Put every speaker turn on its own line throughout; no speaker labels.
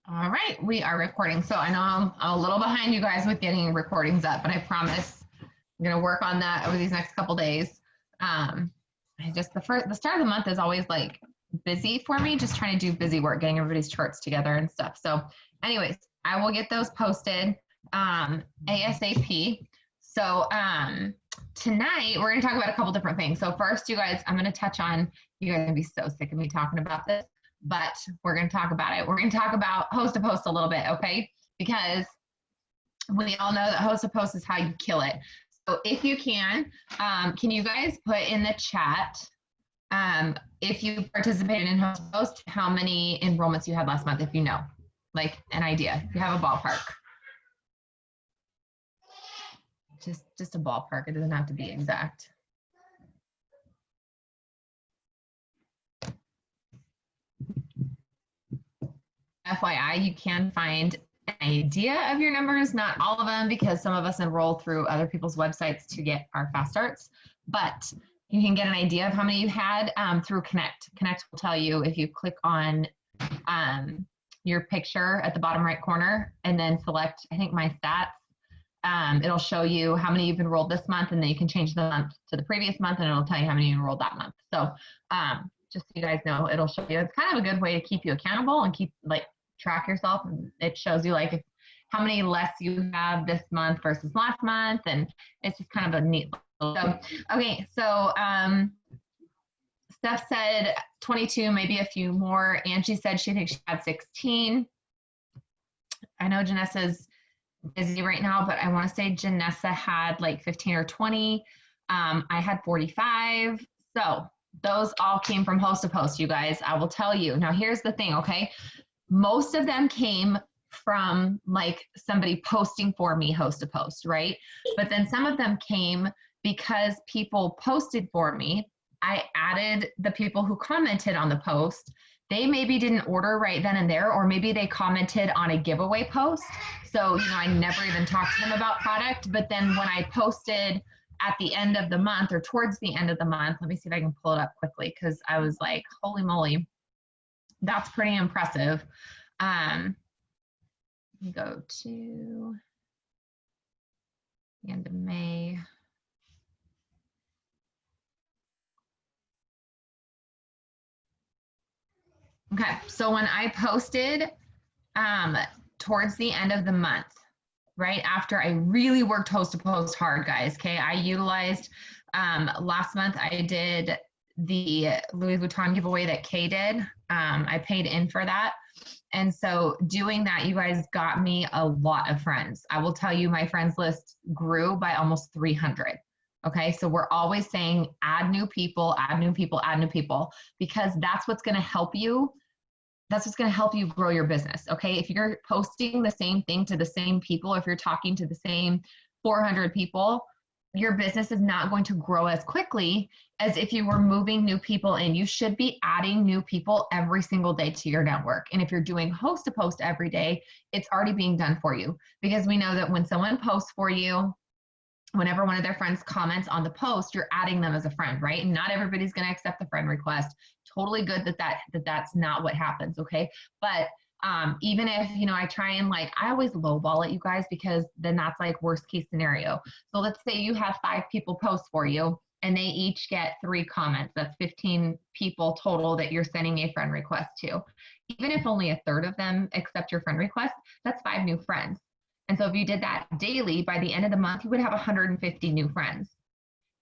All right, we are recording. So I know I'm a little behind you guys with getting recordings up, but I promise I'm gonna work on that over these next couple days. The start of the month is always like busy for me, just trying to do busy work, getting everybody's charts together and stuff. So anyways, I will get those posted ASAP. So tonight we're gonna talk about a couple different things. So first, you guys, I'm gonna touch on, you guys are gonna be so sick of me talking about this, but we're going to talk about it. We're going to talk about host to post a little bit, okay? Because we all know that host to post is how you kill it. So if you can you guys put in the chat if you participated in host to post, how many enrollments you had last month, if you know, like an idea, if you have a ballpark. Just a ballpark. It doesn't have to be exact. FYI, you can find an idea of your numbers, not all of them, because some of us enroll through other people's websites to get our fast starts, but you can get an idea of how many you had through Connect. Connect will tell you if you click on your picture at the bottom right corner and then select, I think, my stats. It'll show you how many you've enrolled this month, and then you can change the month to the previous month, and it'll tell you how many you enrolled that month. So just so you guys know, it'll show you. It's kind of a good way to keep you accountable and keep track yourself. And it shows you how many less you have this month versus last month, and it's just kind of a neat. So okay, so Steph said 22, maybe a few more. Angie said she thinks she had 16. I know Janessa's busy right now, but I want to say Janessa had like 15 or 20. I had 45. So those all came from host to post, you guys. I will tell you. Now here's the thing, okay? Most of them came from somebody posting for me host to post, right? But then some of them came because people posted for me. I added the people who commented on the post. They maybe didn't order right then and there, or maybe they commented on a giveaway post. So, I never even talked to them about product. But then when I posted at the end of the month or towards the end of the month, let me see if I can pull it up quickly, because I was like, holy moly, that's pretty impressive. Go to the end of May. Okay, so when I posted towards the end of the month, right after I really worked host to post hard, guys, okay, I utilized, last month I did the Louis Vuitton giveaway that Kay did. I paid in for that. And so doing that, you guys got me a lot of friends. I will tell you, my friends list grew by almost 300. Okay, so we're always saying add new people, add new people, add new people, because that's what's going to help you. That's what's going to help you grow your business. Okay, if you're posting the same thing to the same people, if you're talking to the same 400 people, your business is not going to grow as quickly as if you were moving new people in. You should be adding new people every single day to your network. And if you're doing host to post every day, it's already being done for you, because we know that when someone posts for you, whenever one of their friends comments on the post, you're adding them as a friend, right? And not everybody's going to accept the friend request. Totally good that's not what happens, okay? But even if, I try and I always lowball it, you guys, because then that's worst case scenario. So let's say you have 5 people post for you and they each get 3 comments. That's 15 people total that you're sending a friend request to. Even if only a third of them accept your friend request, that's 5 new friends. And so if you did that daily, by the end of the month, you would have 150 new friends.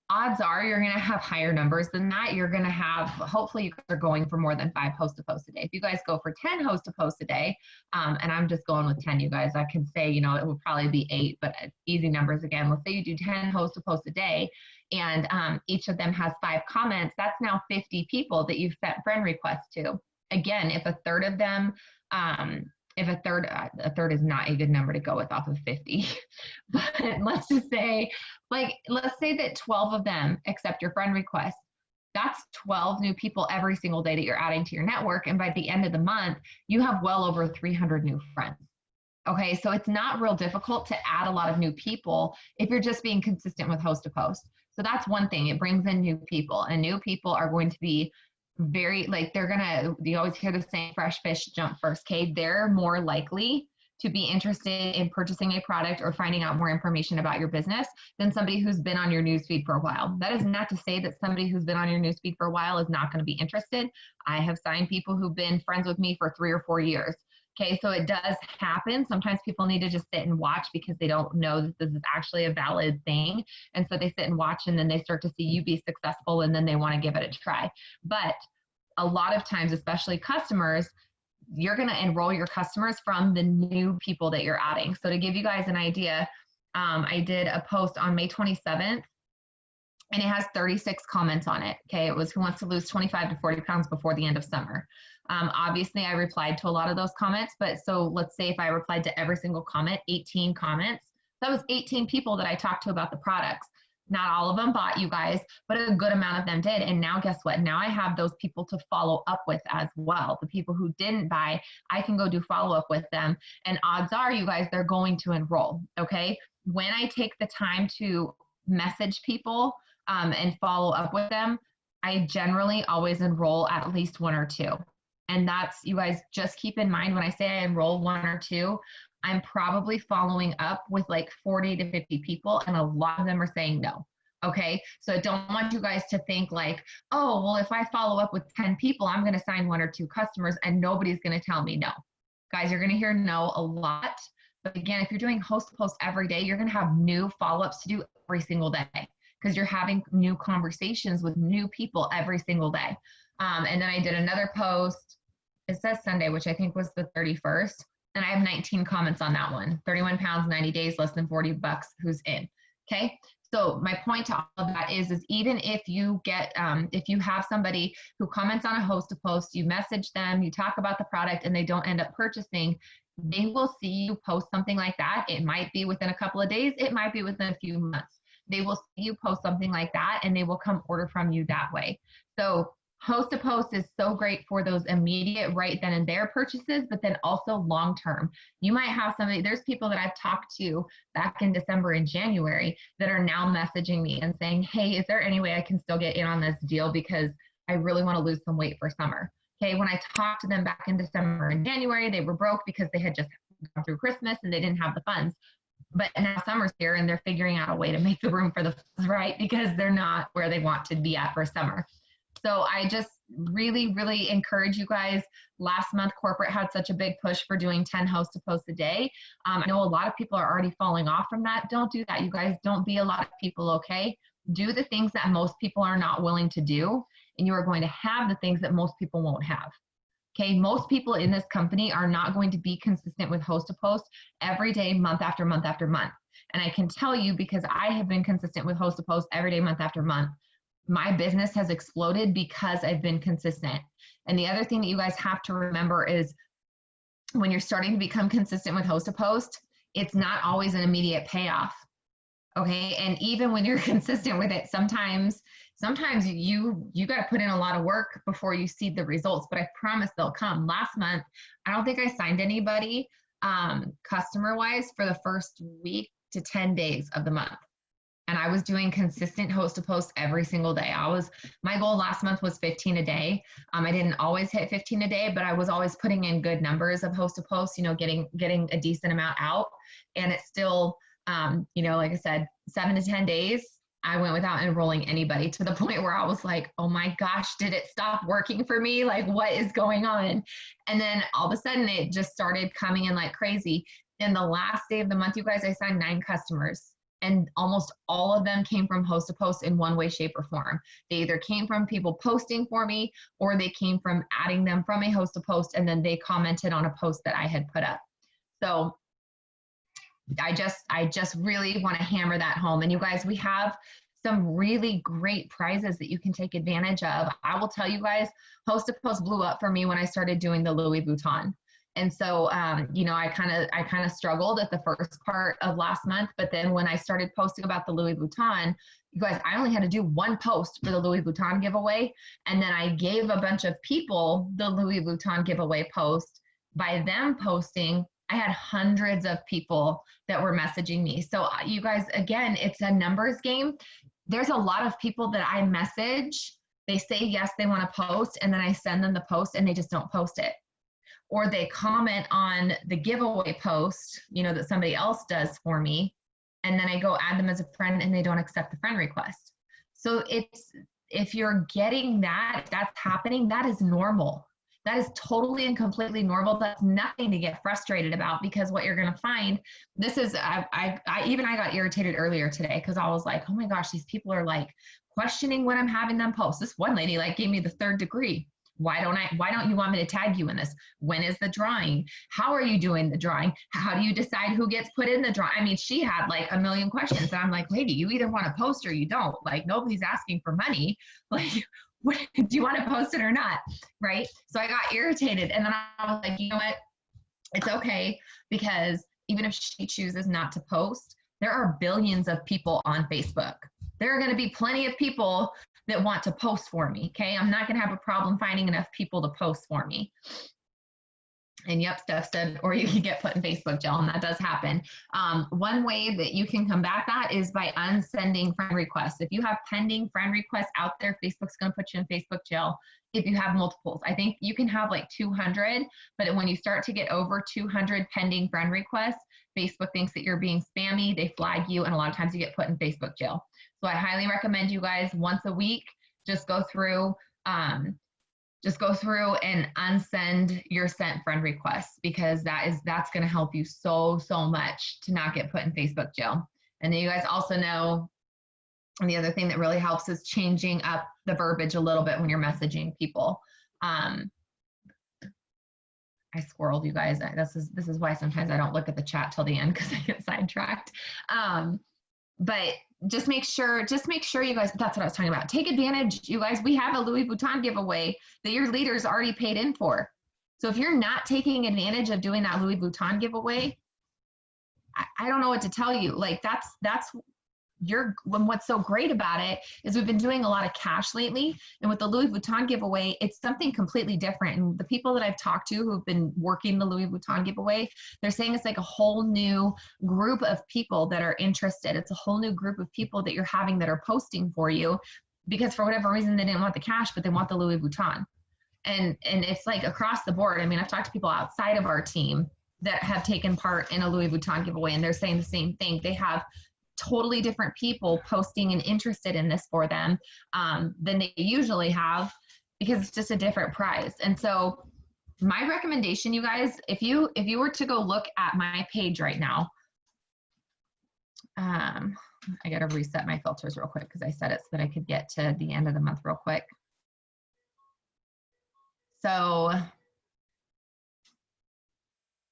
Odds are you're going to have higher numbers than that. You're going to have, hopefully you guys are going for more than 5 host to post a day. If you guys go for 10 host to post a day, and I'm just going with 10, you guys, I can say, it will probably be 8, but easy numbers again. Let's say you do 10 host to post a day, and each of them has 5 comments. That's now 50 people that you've sent friend requests to. Again, if a third of them, if a third is not a good number to go with off of 50, but let's just say, let's say that 12 of them accept your friend request. That's 12 new people every single day that you're adding to your network. And by the end of the month, you have well over 300 new friends. Okay, so it's not real difficult to add a lot of new people if you're just being consistent with host to post. So that's one thing. It brings in new people, and new people are going to be very, like, you always hear the saying, fresh fish jump first, okay? They're more likely to be interested in purchasing a product or finding out more information about your business than somebody who's been on your newsfeed for a while. That is not to say that somebody who's been on your newsfeed for a while is not going to be interested. I have signed people who've been friends with me for 3 or 4 years. Okay, so it does happen. Sometimes people need to just sit and watch because they don't know that this is actually a valid thing. And so they sit and watch, and then they start to see you be successful, and then they want to give it a try. But a lot of times, especially customers, you're going to enroll your customers from the new people that you're adding. So to give you guys an idea, I did a post on May 27th, and it has 36 comments on it. Okay, it was who wants to lose 25 to 40 pounds before the end of summer. Obviously, I replied to a lot of those comments, but so let's say if I replied to every single comment, 18 comments, that was 18 people that I talked to about the products. Not all of them bought, you guys, but a good amount of them did. And now guess what? Now I have those people to follow up with as well. The people who didn't buy, I can go do follow up with them. And odds are, you guys, they're going to enroll, okay? When I take the time to message people and follow up with them, I generally always enroll at least 1 or 2. And that's, you guys, just keep in mind when I say I enroll 1 or 2, I'm probably following up with like 40 to 50 people, and a lot of them are saying no. Okay, so I don't want you guys to think like, oh, well, if I follow up with 10 people, I'm going to sign 1 or 2 customers and nobody's going to tell me no. Guys, you're going to hear no a lot. But again, if you're doing host to post every day, you're going to have new follow-ups to do every single day because you're having new conversations with new people every single day. And then I did another post. It says Sunday, which I think was the 31st. And I have 19 comments on that one. 31 pounds, 90 days, less than 40 bucks, who's in, okay? So my point to all of that is even if you get, if you have somebody who comments on a host to post, you message them, you talk about the product, and they don't end up purchasing, they will see you post something like that. It might be within a couple of days. It might be within a few months. They will see you post something like that, and they will come order from you that way. So host to post is so great for those immediate right then and there purchases, but then also long term. You might have somebody, there's people that I've talked to back in December and January that are now messaging me and saying, hey, is there any way I can still get in on this deal because I really want to lose some weight for summer? Okay, when I talked to them back in December and January, they were broke because they had just gone through Christmas and they didn't have the funds. But now summer's here and they're figuring out a way to make the room for the funds, right? Because they're not where they want to be at for summer. So I just really, really encourage you guys. Last month, corporate had such a big push for doing 10 host to post a day. I know a lot of people are already falling off from that. Don't do that, you guys. Don't be a lot of people, okay? Do the things that most people are not willing to do, and you are going to have the things that most people won't have. Okay, most people in this company are not going to be consistent with host to post every day, month after month after month. And I can tell you, because I have been consistent with host to post every day, month after month, my business has exploded because I've been consistent. And the other thing that you guys have to remember is when you're starting to become consistent with host to post, it's not always an immediate payoff. Okay, and even when you're consistent with it, sometimes you got to put in a lot of work before you see the results, but I promise they'll come. Last month, I don't think I signed anybody customer wise for the first week to 10 days of the month. And I was doing consistent host to post every single day. My goal last month was 15 a day. I didn't always hit 15 a day, but I was always putting in good numbers of host to post, getting a decent amount out. And it's still, like I said, 7 to 10 days, I went without enrolling anybody, to the point where I was like, oh my gosh, did it stop working for me? Like, what is going on? And then all of a sudden it just started coming in like crazy. And the last day of the month, you guys, I signed 9 customers. And almost all of them came from host to post in one way, shape, or form. They either came from people posting for me, or they came from adding them from a host to post, and then they commented on a post that I had put up. So I just really want to hammer that home. And you guys, we have some really great prizes that you can take advantage of. I will tell you guys, host to post blew up for me when I started doing the Louis Vuitton. And so, I kind of struggled at the first part of last month, but then when I started posting about the Louis Vuitton, you guys, I only had to do 1 post for the Louis Vuitton giveaway. And then I gave a bunch of people the Louis Vuitton giveaway post. By them posting, I had hundreds of people that were messaging me. So you guys, again, it's a numbers game. There's a lot of people that I message They say, yes, they want to post, and then I send them the post and they just don't post it. Or they comment on the giveaway post, you know, that somebody else does for me, and then I go add them as a friend and they don't accept the friend request. So it's, if you're getting that, if that's happening, that is normal. That is totally and completely normal. That's nothing to get frustrated about, because what you're going to find, this is, I got irritated earlier today because I was like, oh my gosh, these people are like questioning what I'm having them post. This one lady like gave me the 3rd degree. Why don't you want me to tag you in this? When is the drawing? How are you doing the drawing? How do you decide who gets put in the drawing? I mean, she had like a million questions. And I'm like, lady, you either want to post or you don't. Like, nobody's asking for money. Like, do you want to post it or not? Right? So I got irritated. And then I was like, you know what? It's okay, because even if she chooses not to post, there are billions of people on Facebook. There are going to be plenty of people that want to post for me. Okay. I'm not going to have a problem finding enough people to post for me. And yep, Steph said, or you can get put in Facebook jail, and that does happen. One way that you can combat that is by unsending friend requests. If you have pending friend requests out there, Facebook's going to put you in Facebook jail. If you have multiples, I think you can have like 200, but when you start to get over 200 pending friend requests, Facebook thinks that you're being spammy. They flag you, and a lot of times you get put in Facebook jail. So I highly recommend you guys once a week, just go through and unsend your sent friend requests, because that's going to help you so much to not get put in Facebook jail. And then you guys also know, and the other thing that really helps is changing up the verbiage a little bit when you're messaging people. I squirreled, you guys. This is why sometimes I don't look at the chat till the end, because I get sidetracked. But just make sure you guys, that's what I was talking about. Take advantage, you guys. We have a Louis Vuitton giveaway that your leaders already paid in for. So if you're not taking advantage of doing that Louis Vuitton giveaway, I don't know what to tell you. Like what's so great about it is we've been doing a lot of cash lately, and with the Louis Vuitton giveaway, it's something completely different. And the people that I've talked to who've been working the Louis Vuitton giveaway, they're saying it's like a whole new group of people that are interested. It's a whole new group of people that you're having that are posting for you, because for whatever reason they didn't want the cash, but they want the Louis Vuitton. And it's like across the board. I mean, I've talked to people outside of our team that have taken part in a Louis Vuitton giveaway, and they're saying the same thing. They have totally different people posting and interested in this for them than they usually have, because it's just a different prize. And so my recommendation, you guys, if you were to go look at my page right now, I got to reset my filters real quick because I set it so that I could get to the end of the month real quick. So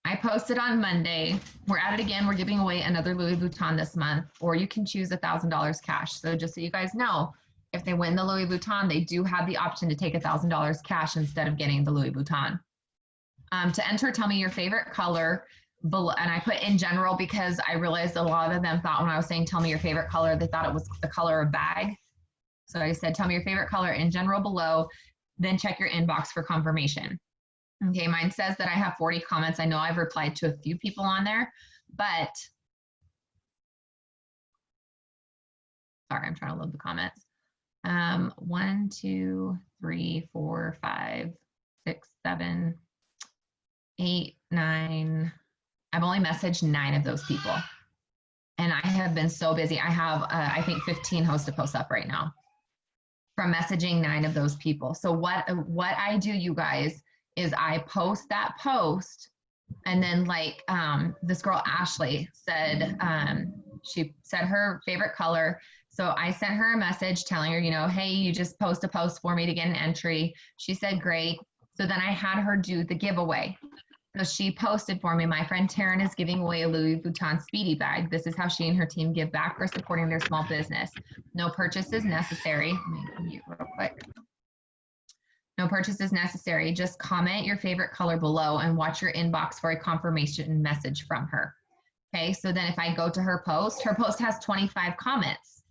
I posted on Monday. We're at it again. We're giving away another Louis Vuitton this month, or you can choose $1,000 cash. So just so you guys know, if they win the Louis Vuitton, they do have the option to take $1,000 cash instead of getting the Louis Vuitton. To enter, tell me your favorite color below, and I put in general because I realized a lot of them thought when I was saying tell me your favorite color, they thought it was the color of bag. So I said tell me your favorite color in general below, then check your inbox for confirmation. Okay, mine says that I have 40 comments. I know I've replied to a few people on there, but sorry, I'm trying to load the comments. 1, 2, 3, 4, 5, 6, 7, 8, 9. I've only messaged 9 of those people. And I have been so busy. I have, I think 15 host to post up right now from messaging 9 of those people. So what I do, you guys, is I post that post, and then like this girl Ashley said, she said her favorite color. So I sent her a message telling her, you know, hey, you just post a post for me to get an entry. She said great. So then I had her do the giveaway. So she posted for me, my friend Taryn is giving away a Louis Vuitton Speedy bag. This is how she and her team give back for supporting their small business. No purchase is necessary. Let me mute real quick. No purchase is necessary. Just comment your favorite color below and watch your inbox for a confirmation message from her. Okay, so then if I go to her post has 25 comments.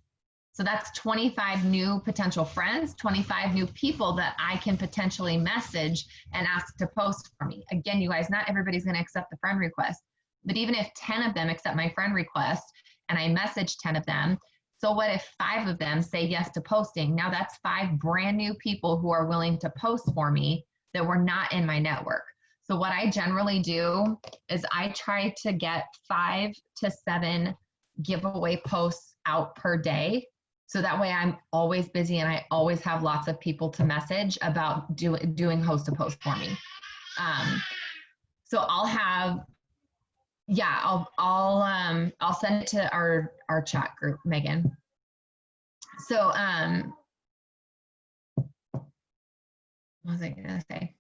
So that's 25 new potential friends, 25 new people that I can potentially message and ask to post for me. Again, you guys, not everybody's going to accept the friend request, but even if 10 of them accept my friend request and I message 10 of them, So what if 5 of them say yes to posting? Now that's 5 brand new people who are willing to post for me that were not in my network. So what I generally do is I try to get 5 to 7 giveaway posts out per day. So that way I'm always busy and I always have lots of people to message about doing host to post for me. So I'll have, yeah, I'll send it to our chat group, Megan. So, what was I gonna say?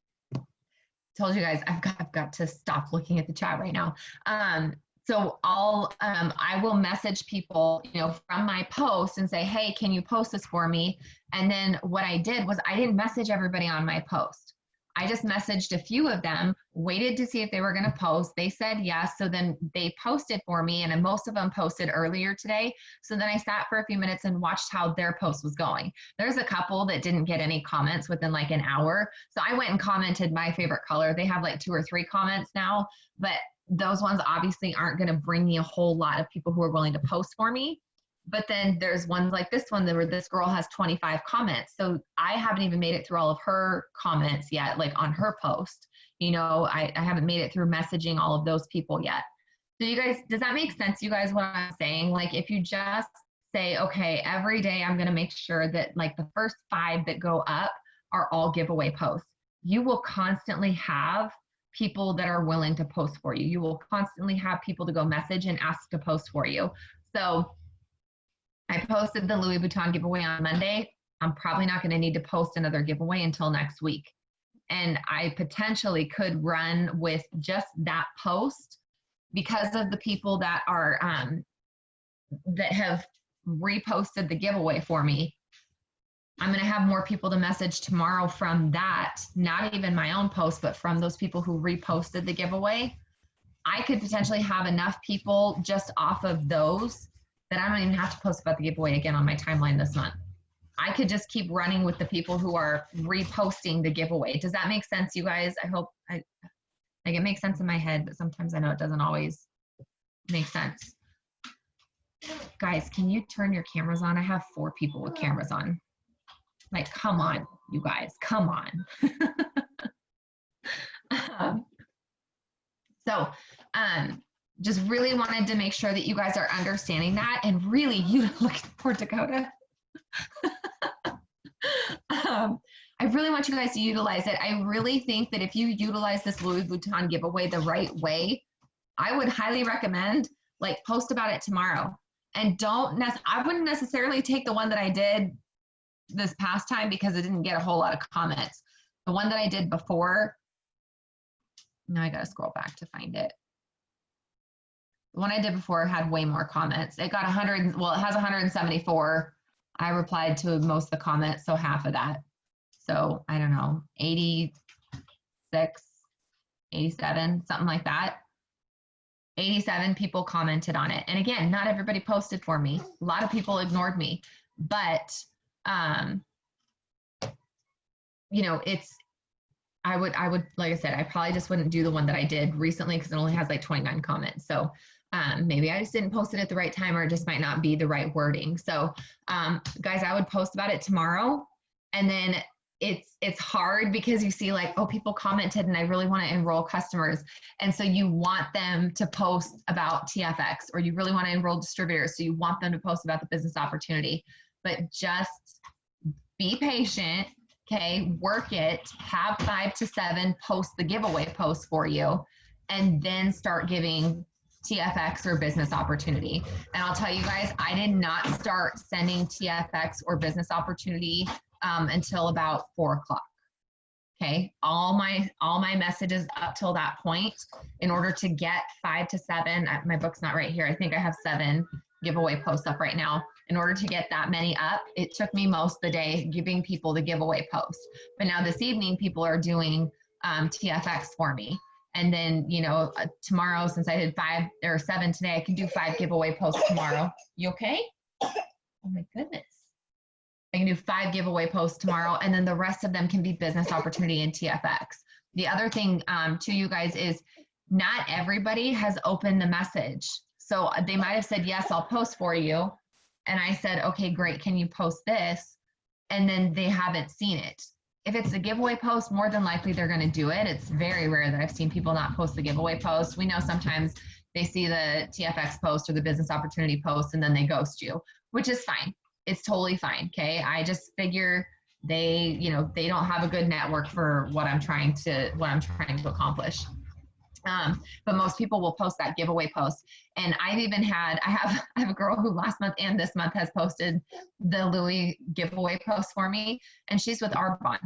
Told you guys I've got to stop looking at the chat right now. So I will message people, from my post and say, hey, can you post this for me? And then what I did was I didn't message everybody on my post. I just messaged a few of them, waited to see if they were going to post. They said yes. So then they posted for me, and most of them posted earlier today. So then I sat for a few minutes and watched how their post was going. There's a couple that didn't get any comments within like an hour. So I went and commented my favorite color. They have like 2 or 3 comments now, but those ones obviously aren't going to bring me a whole lot of people who are willing to post for me. But then there's ones like this one where this girl has 25 comments. So I haven't even made it through all of her comments yet, like on her post. I haven't made it through messaging all of those people yet. So you guys, does that make sense, you guys, what I'm saying? Like if you just say, okay, every day I'm going to make sure that like the first 5 that go up are all giveaway posts. You will constantly have people that are willing to post for you. You will constantly have people to go message and ask to post for you. So I posted the Louis Vuitton giveaway on Monday. I'm probably not going to need to post another giveaway until next week. And I potentially could run with just that post because of the people that are that have reposted the giveaway for me. I'm going to have more people to message tomorrow from that, not even my own post, but from those people who reposted the giveaway. I could potentially have enough people just off of those that I don't even have to post about the giveaway again on my timeline this month. I could just keep running with the people who are reposting the giveaway. Does that make sense, you guys? I hope like it makes sense in my head, but sometimes I know it doesn't always make sense. Guys, can you turn your cameras on? I have 4 people with cameras on. Like, come on, you guys, come on. Just really wanted to make sure that you guys are understanding that, and really you look for Dakota. I really want you guys to utilize it. I really think that if you utilize this Louis Vuitton giveaway the right way, I would highly recommend like post about it tomorrow. And I wouldn't necessarily take the one that I did this past time because it didn't get a whole lot of comments. The one that I did before, now I gotta scroll back to find it. The one I did before had way more comments. It got 100, well, it has 174. I replied to most of the comments, so half of that. So I don't know, 86, 87, something like that. 87 people commented on it. And again, not everybody posted for me. A lot of people ignored me, but I would, like I said, I probably just wouldn't do the one that I did recently because it only has like 29 comments. So maybe I just didn't post it at the right time, or it just might not be the right wording. So guys, I would post about it tomorrow. And then it's hard because you see like, oh, people commented and I really want to enroll customers. And so you want them to post about TFX, or you really want to enroll distributors. So you want them to post about the business opportunity, but just be patient. Okay, work it, have 5 to 7 post the giveaway post for you, and then start giving TFX or business opportunity. And I'll tell you guys, I did not start sending TFX or business opportunity until about 4 o'clock. Okay, all my messages up till that point, in order to get 5 to 7, my book's not right here. I think I have 7 giveaway posts up right now. In order to get that many up, it took me most of the day giving people the giveaway post. But now this evening, people are doing TFX for me. And then, tomorrow, since I did 5 or 7 today, I can do 5 giveaway posts tomorrow. You okay? Oh my goodness. I can do 5 giveaway posts tomorrow, and then the rest of them can be business opportunity and TFX. The other thing to you guys is not everybody has opened the message. So they might have said, yes, I'll post for you. And I said, okay, great. Can you post this? And then they haven't seen it. If it's a giveaway post, more than likely they're going to do it. It's very rare that I've seen people not post the giveaway post. We know sometimes they see the TFX post or the business opportunity post and then they ghost you, which is fine. It's totally fine. Okay. I just figure they, they don't have a good network for what I'm trying to accomplish. But most people will post that giveaway post. And I have a girl who last month and this month has posted the Louis giveaway post for me, and she's with Arbonne.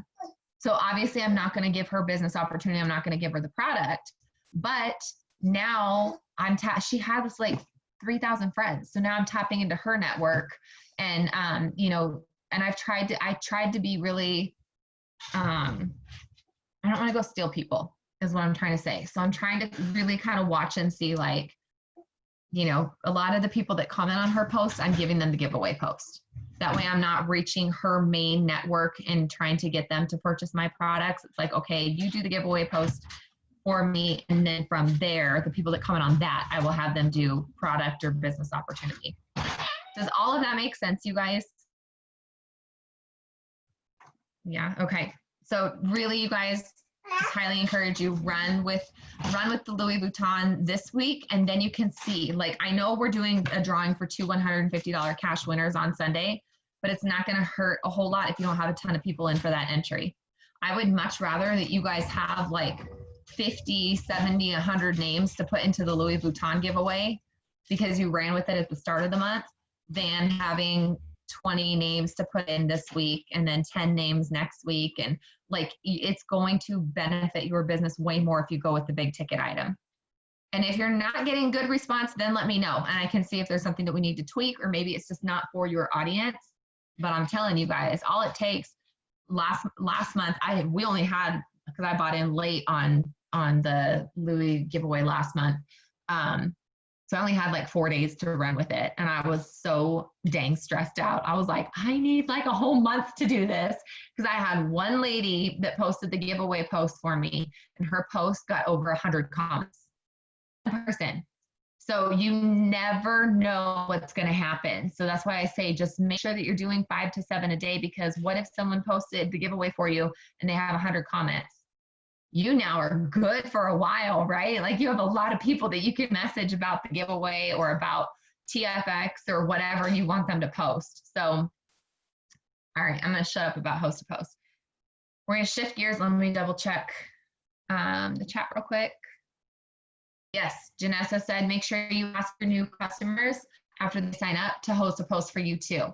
So obviously I'm not going to give her business opportunity. I'm not going to give her the product, but now she has like 3,000 friends. So now I'm tapping into her network, and, and I tried to be really, I don't want to go steal people, is what I'm trying to say. So I'm trying to really kind of watch and see, like, a lot of the people that comment on her posts, I'm giving them the giveaway post. That way I'm not reaching her main network and trying to get them to purchase my products. It's like, okay, you do the giveaway post for me. And then from there, the people that comment on that, I will have them do product or business opportunity. Does all of that make sense, you guys? Yeah, okay. So really, you guys, just highly encourage you, run with the Louis Vuitton this week, and then you can see, like, I know we're doing a drawing for 2 $150 cash winners on Sunday, but it's not going to hurt a whole lot if you don't have a ton of people in for that entry. I would much rather that you guys have like 50, 70, 100 names to put into the Louis Vuitton giveaway because you ran with it at the start of the month, than having 20 names to put in this week and then 10 names next week. And like, it's going to benefit your business way more if you go with the big ticket item. And if you're not getting good response, then let me know, and I can see if there's something that we need to tweak, or maybe it's just not for your audience. But I'm telling you guys, all it takes, last month, we only had, because I bought in late on the Louis giveaway last month. So I only had like 4 days to run with it. And I was so dang stressed out. I was like, I need like a whole month to do this, because I had one lady that posted the giveaway post for me, and her post got over 100 comments. One person. So you never know what's going to happen. So that's why I say, just make sure that you're doing 5 to 7 a day, because what if someone posted the giveaway for you and they have 100 comments? You now are good for a while, right? Like, you have a lot of people that you can message about the giveaway or about TFX or whatever you want them to post. So, all right, I'm going to shut up about host to post. We're going to shift gears. Let me double check the chat real quick. Yes, Janessa said, make sure you ask your new customers after they sign up to host a post for you too.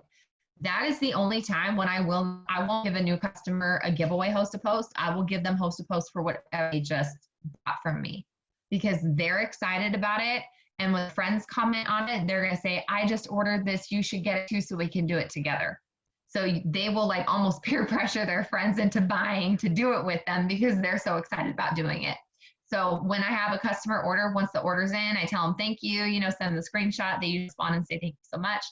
That is the only time when I won't give a new customer a giveaway host a post. I will give them host a post for whatever they just bought from me, because they're excited about it. And when friends comment on it, they're going to say, I just ordered this, you should get it too, so we can do it together. So they will like almost peer pressure their friends into buying to do it with them, because they're so excited about doing it. So when I have a customer order, once the order's in, I tell them, thank you, send them the screenshot. They respond and say, thank you so much.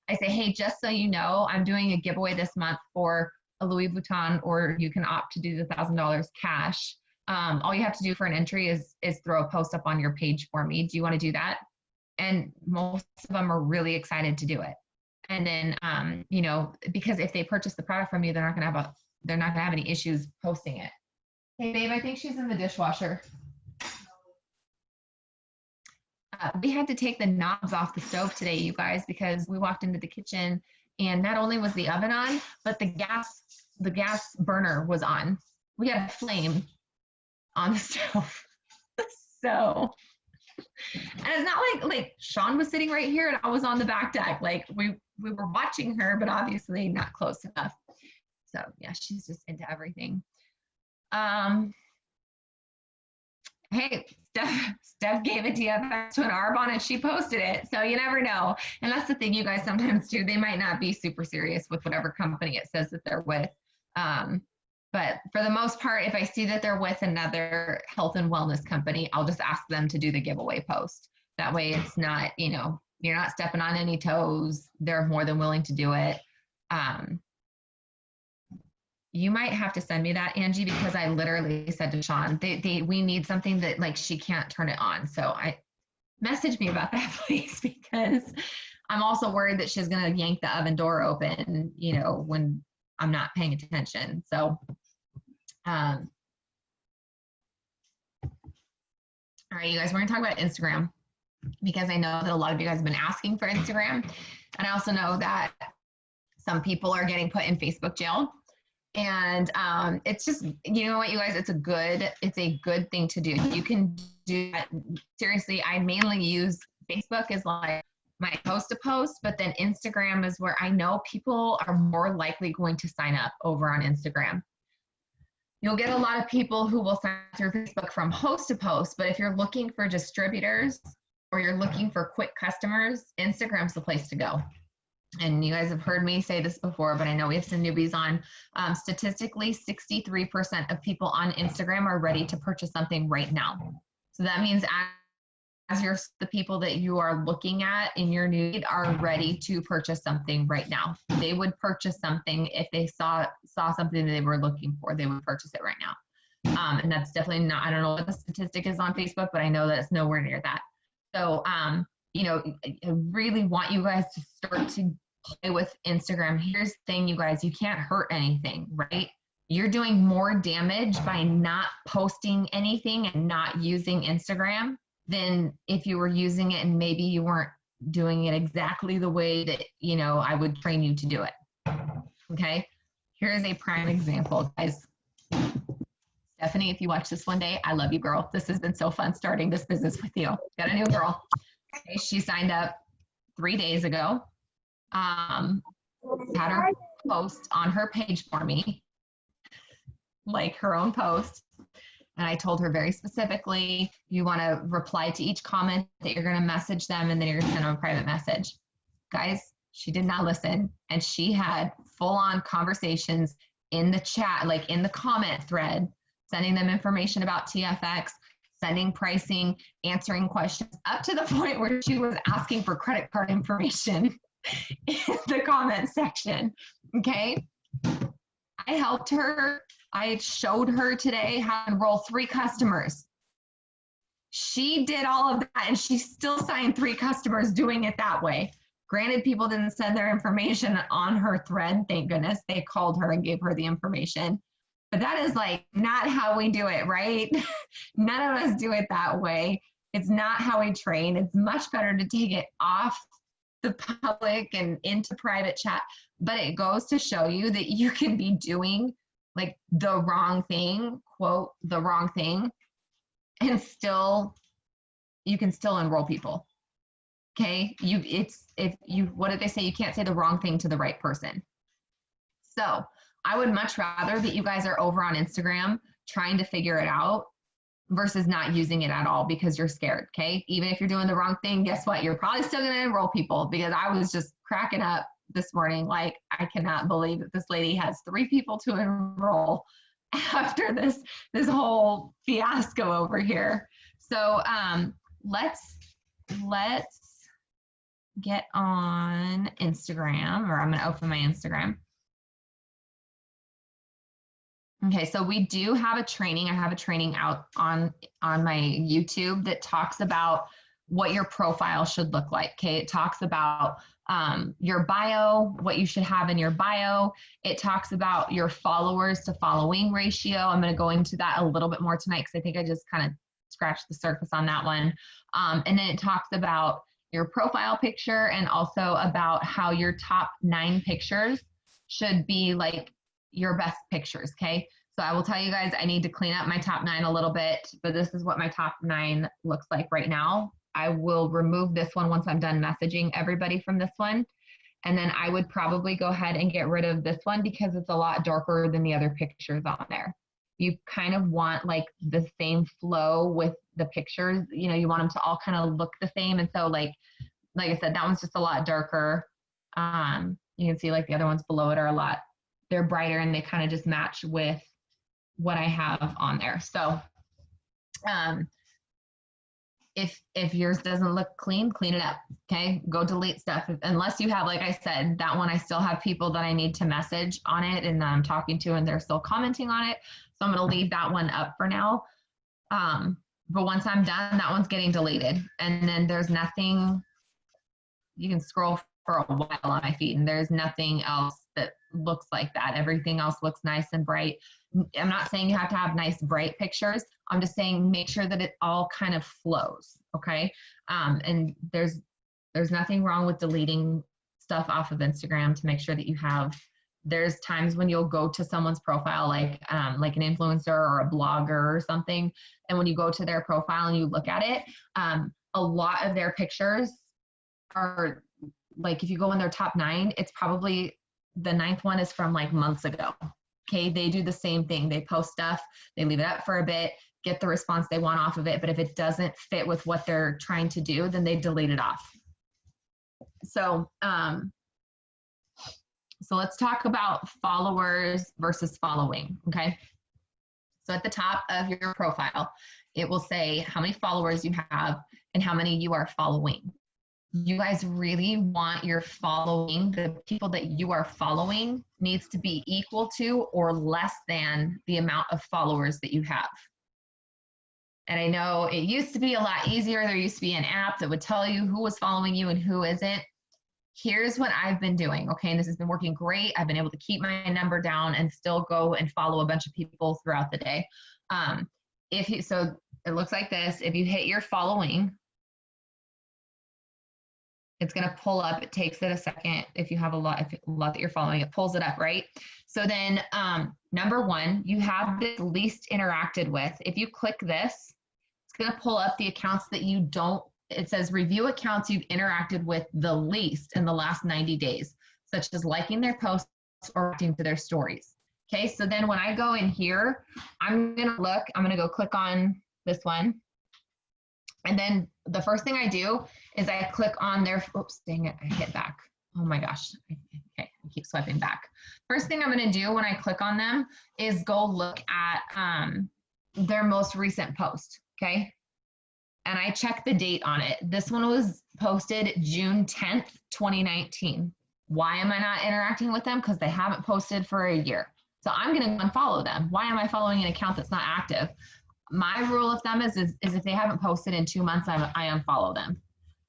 I say, hey, just so you know, I'm doing a giveaway this month for a Louis Vuitton, or you can opt to do the $1,000 cash. All you have to do for an entry is throw a post up on your page for me. Do you want to do that? And most of them are really excited to do it. And then, because if they purchase the product from you, they're not going to have any issues posting it. Hey, babe, I think she's in the dishwasher. We had to take the knobs off the stove today, you guys, because we walked into the kitchen and not only was the oven on, but the gas burner was on. We had a flame on the stove. So, and it's not like Sean was sitting right here and I was on the back deck. Like we were watching her, but obviously not close enough. So yeah, she's just into everything. Hey, Steph gave a TFX to an Arbonne and she posted it. So you never know. And that's the thing, you guys sometimes do. They might not be super serious with whatever company it says that they're with. But for the most part, if I see that they're with another health and wellness company, I'll just ask them to do the giveaway post. That way it's not, you're not stepping on any toes. They're more than willing to do it. You might have to send me that, Angie, because I literally said to Sean, we need something that like she can't turn it on. So message me about that, please, because I'm also worried that she's going to yank the oven door open, you know, when I'm not paying attention. So, all right, you guys, we're going to talk about Instagram because I know that a lot of you guys have been asking for Instagram. And I also know that some people are getting put in Facebook jail. And it's just, you know what, you guys, it's a good thing to do. You can do that. Seriously, I mainly use Facebook as like my post to post, but then Instagram is where I know people are more likely going to sign up over on Instagram. You'll get a lot of people who will sign up through Facebook from host to post, but if you're looking for distributors or you're looking for quick customers, Instagram's the place to go. And you guys have heard me say this before, but I know we have some newbies on. Statistically, 63% of people on Instagram are ready to purchase something right now. So that means as the people that you are looking at in your need are ready to purchase something right now. They would purchase something if they saw something that they were looking for, they would purchase it right now. And that's definitely not, I don't know what the statistic is on Facebook, but I know that it's nowhere near that. So, you know, I really want you guys to start to play with Instagram. Here's the thing, you guys, you can't hurt anything, right? You're doing more damage by not posting anything and not using Instagram than if you were using it and maybe you weren't doing it exactly the way that, you know, I would train you to do it. Okay. Here's a prime example, guys. Stephanie, if you watch this one day, I love you, girl. This has been so fun starting this business with you. Got a new girl. Okay, she signed up 3 days ago. Had her post on her page for me, like her own post. And I told her very specifically, you want to reply to each comment that you're going to message them and then you're going to send them a private message. Guys, she did not listen. And she had full-on conversations in the chat, like in the comment thread, sending them information about TFX, sending pricing, answering questions, up to the point where she was asking for credit card information in the comment section. Okay. I helped her. I showed her today how to enroll 3 customers. She did all of that and she still signed 3 customers doing it that way. Granted, people didn't send their information on her thread. Thank goodness. They called her and gave her the information. But that is like not how we do it, right? None of us do it that way. It's not how we train. It's much better to take it off the public and into private chat. But it goes to show you that you can be doing like the wrong thing, quote, the wrong thing, and still, you can still enroll people. Okay, what did they say? You can't say the wrong thing to the right person. So I would much rather that you guys are over on Instagram trying to figure it out versus not using it at all because you're scared, okay? Even if you're doing the wrong thing, guess what? You're probably still gonna enroll people, because I was just cracking up this morning. Like, I cannot believe that this lady has 3 people to enroll after this whole fiasco over here. So let's get on Instagram, or I'm gonna open my Instagram. Okay, so we do have a training. I have a training out on my YouTube that talks about what your profile should look like. Okay, it talks about your bio, what you should have in your bio. It talks about your followers to following ratio. I'm going to go into that a little bit more tonight because I think I just kind of scratched the surface on that one. And then it talks about your profile picture and also about how your top 9 pictures should be like your best pictures, okay? So I will tell you guys, I need to clean up my top 9 a little bit, but this is what my top 9 looks like right now. I will remove this one once I'm done messaging everybody from this one. And then I would probably go ahead and get rid of this one because it's a lot darker than the other pictures on there. You kind of want like the same flow with the pictures, you know, you want them to all kind of look the same. And so like I said, that one's just a lot darker. You can see like the other ones below it are they're brighter and they kind of just match with what I have on there. So if yours doesn't look clean, clean it up, okay? Go delete stuff. Unless you have, like I said, that one I still have people that I need to message on it and I'm talking to and they're still commenting on it. So I'm gonna leave that one up for now. But once I'm done, that one's getting deleted. And then there's nothing you can scroll for a while on my feed and there's nothing else that looks like that. Everything else looks nice and bright. I'm not saying you have to have nice, bright pictures. I'm just saying make sure that it all kind of flows, okay? And there's nothing wrong with deleting stuff off of Instagram to make sure that you have, there's times when you'll go to someone's profile, like an influencer or a blogger or something, and when you go to their profile and you look at it, a lot of their pictures are, like if you go in their top 9, it's probably the 9th one is from like months ago. Okay, they do the same thing. They post stuff, they leave it up for a bit, get the response they want off of it, but if it doesn't fit with what they're trying to do, then they delete it off. So, so let's talk about followers versus following, okay? So at the top of your profile, it will say how many followers you have and how many you are following. You guys really want your following, the people that you are following needs to be equal to or less than the amount of followers that you have. And I know it used to be a lot easier. There used to be an app that would tell you who was following you and who isn't. Here's what I've been doing, okay? And this has been working great. I've been able to keep my number down and still go and follow a bunch of people throughout the day. So it looks like this. If you hit your following, it's going to pull up. It takes it a second. If you have a lot that you're following, it pulls it up, right? So then number 1, you have this least interacted with. If you click this, it's going to pull up the accounts that you don't, it says review accounts you've interacted with the least in the last 90 days, such as liking their posts or reacting to their stories. Okay, so then when I go in here, I'm going to go click on this one. And then the first thing I do is I click on their, oops, dang it, I hit back. Oh my gosh, okay, I keep swiping back. First thing I'm gonna do when I click on them is go look at their most recent post, okay? And I check the date on it. This one was posted June 10th, 2019. Why am I not interacting with them? Because they haven't posted for a year. So I'm gonna unfollow them. Why am I following an account that's not active? My rule of thumb is if they haven't posted in 2 months, I unfollow them.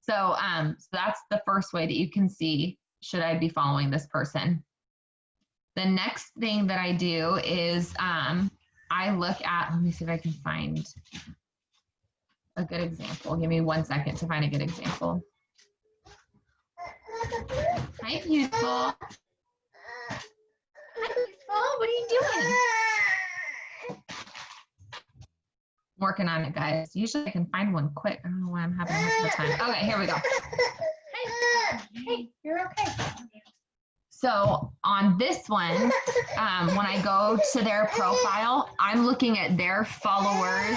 So, so that's the first way that you can see, should I be following this person? The next thing that I do is I look at, let me see if I can find a good example. Give me 1 second to find a good example. Hi, beautiful. Hi, beautiful. What are you doing? Working on it, guys. Usually I can find one quick. I don't know why I'm having a hard time. Okay, here we go. Hey, you're okay. So on this one, when I go to their profile, I'm looking at their followers.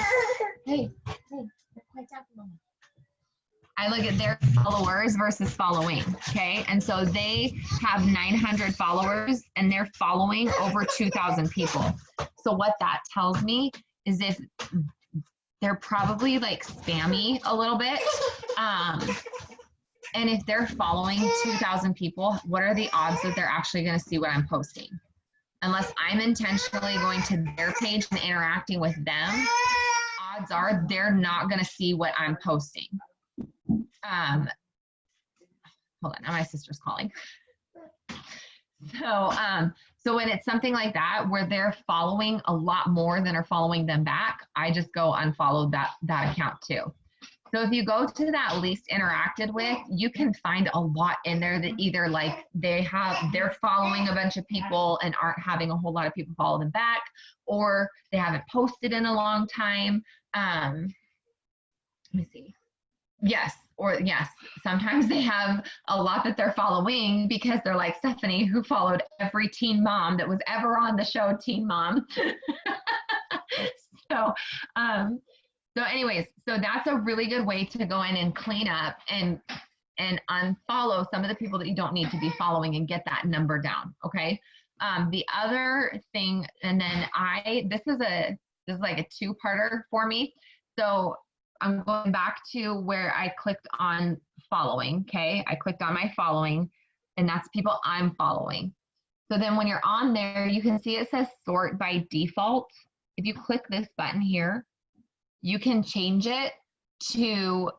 Hey, I look at their followers versus following, okay? And so they have 900 followers and they're following over 2,000 people. So what that tells me is if they're probably like spammy a little bit. And if they're following 2,000 people, what are the odds that they're actually going to see what I'm posting? Unless I'm intentionally going to their page and interacting with them, odds are they're not going to see what I'm posting. Hold on, now my sister's calling. So when it's something like that, where they're following a lot more than are following them back, I just go unfollow that account too. So if you go to that least interacted with, you can find a lot in there that either like they're following a bunch of people and aren't having a whole lot of people follow them back, or they haven't posted in a long time. Let me see. Yes, sometimes they have a lot that they're following because they're like Stephanie, who followed every teen mom that was ever on the show Teen Mom. So anyways, so that's a really good way to go in and clean up and unfollow some of the people that you don't need to be following and get that number down, okay? The other thing, and then this is like a two-parter for me. So I'm going back to where I clicked on following, okay? I clicked on my following, and that's people I'm following. So then when you're on there, you can see it says sort by default. If you click this button here, you can change it to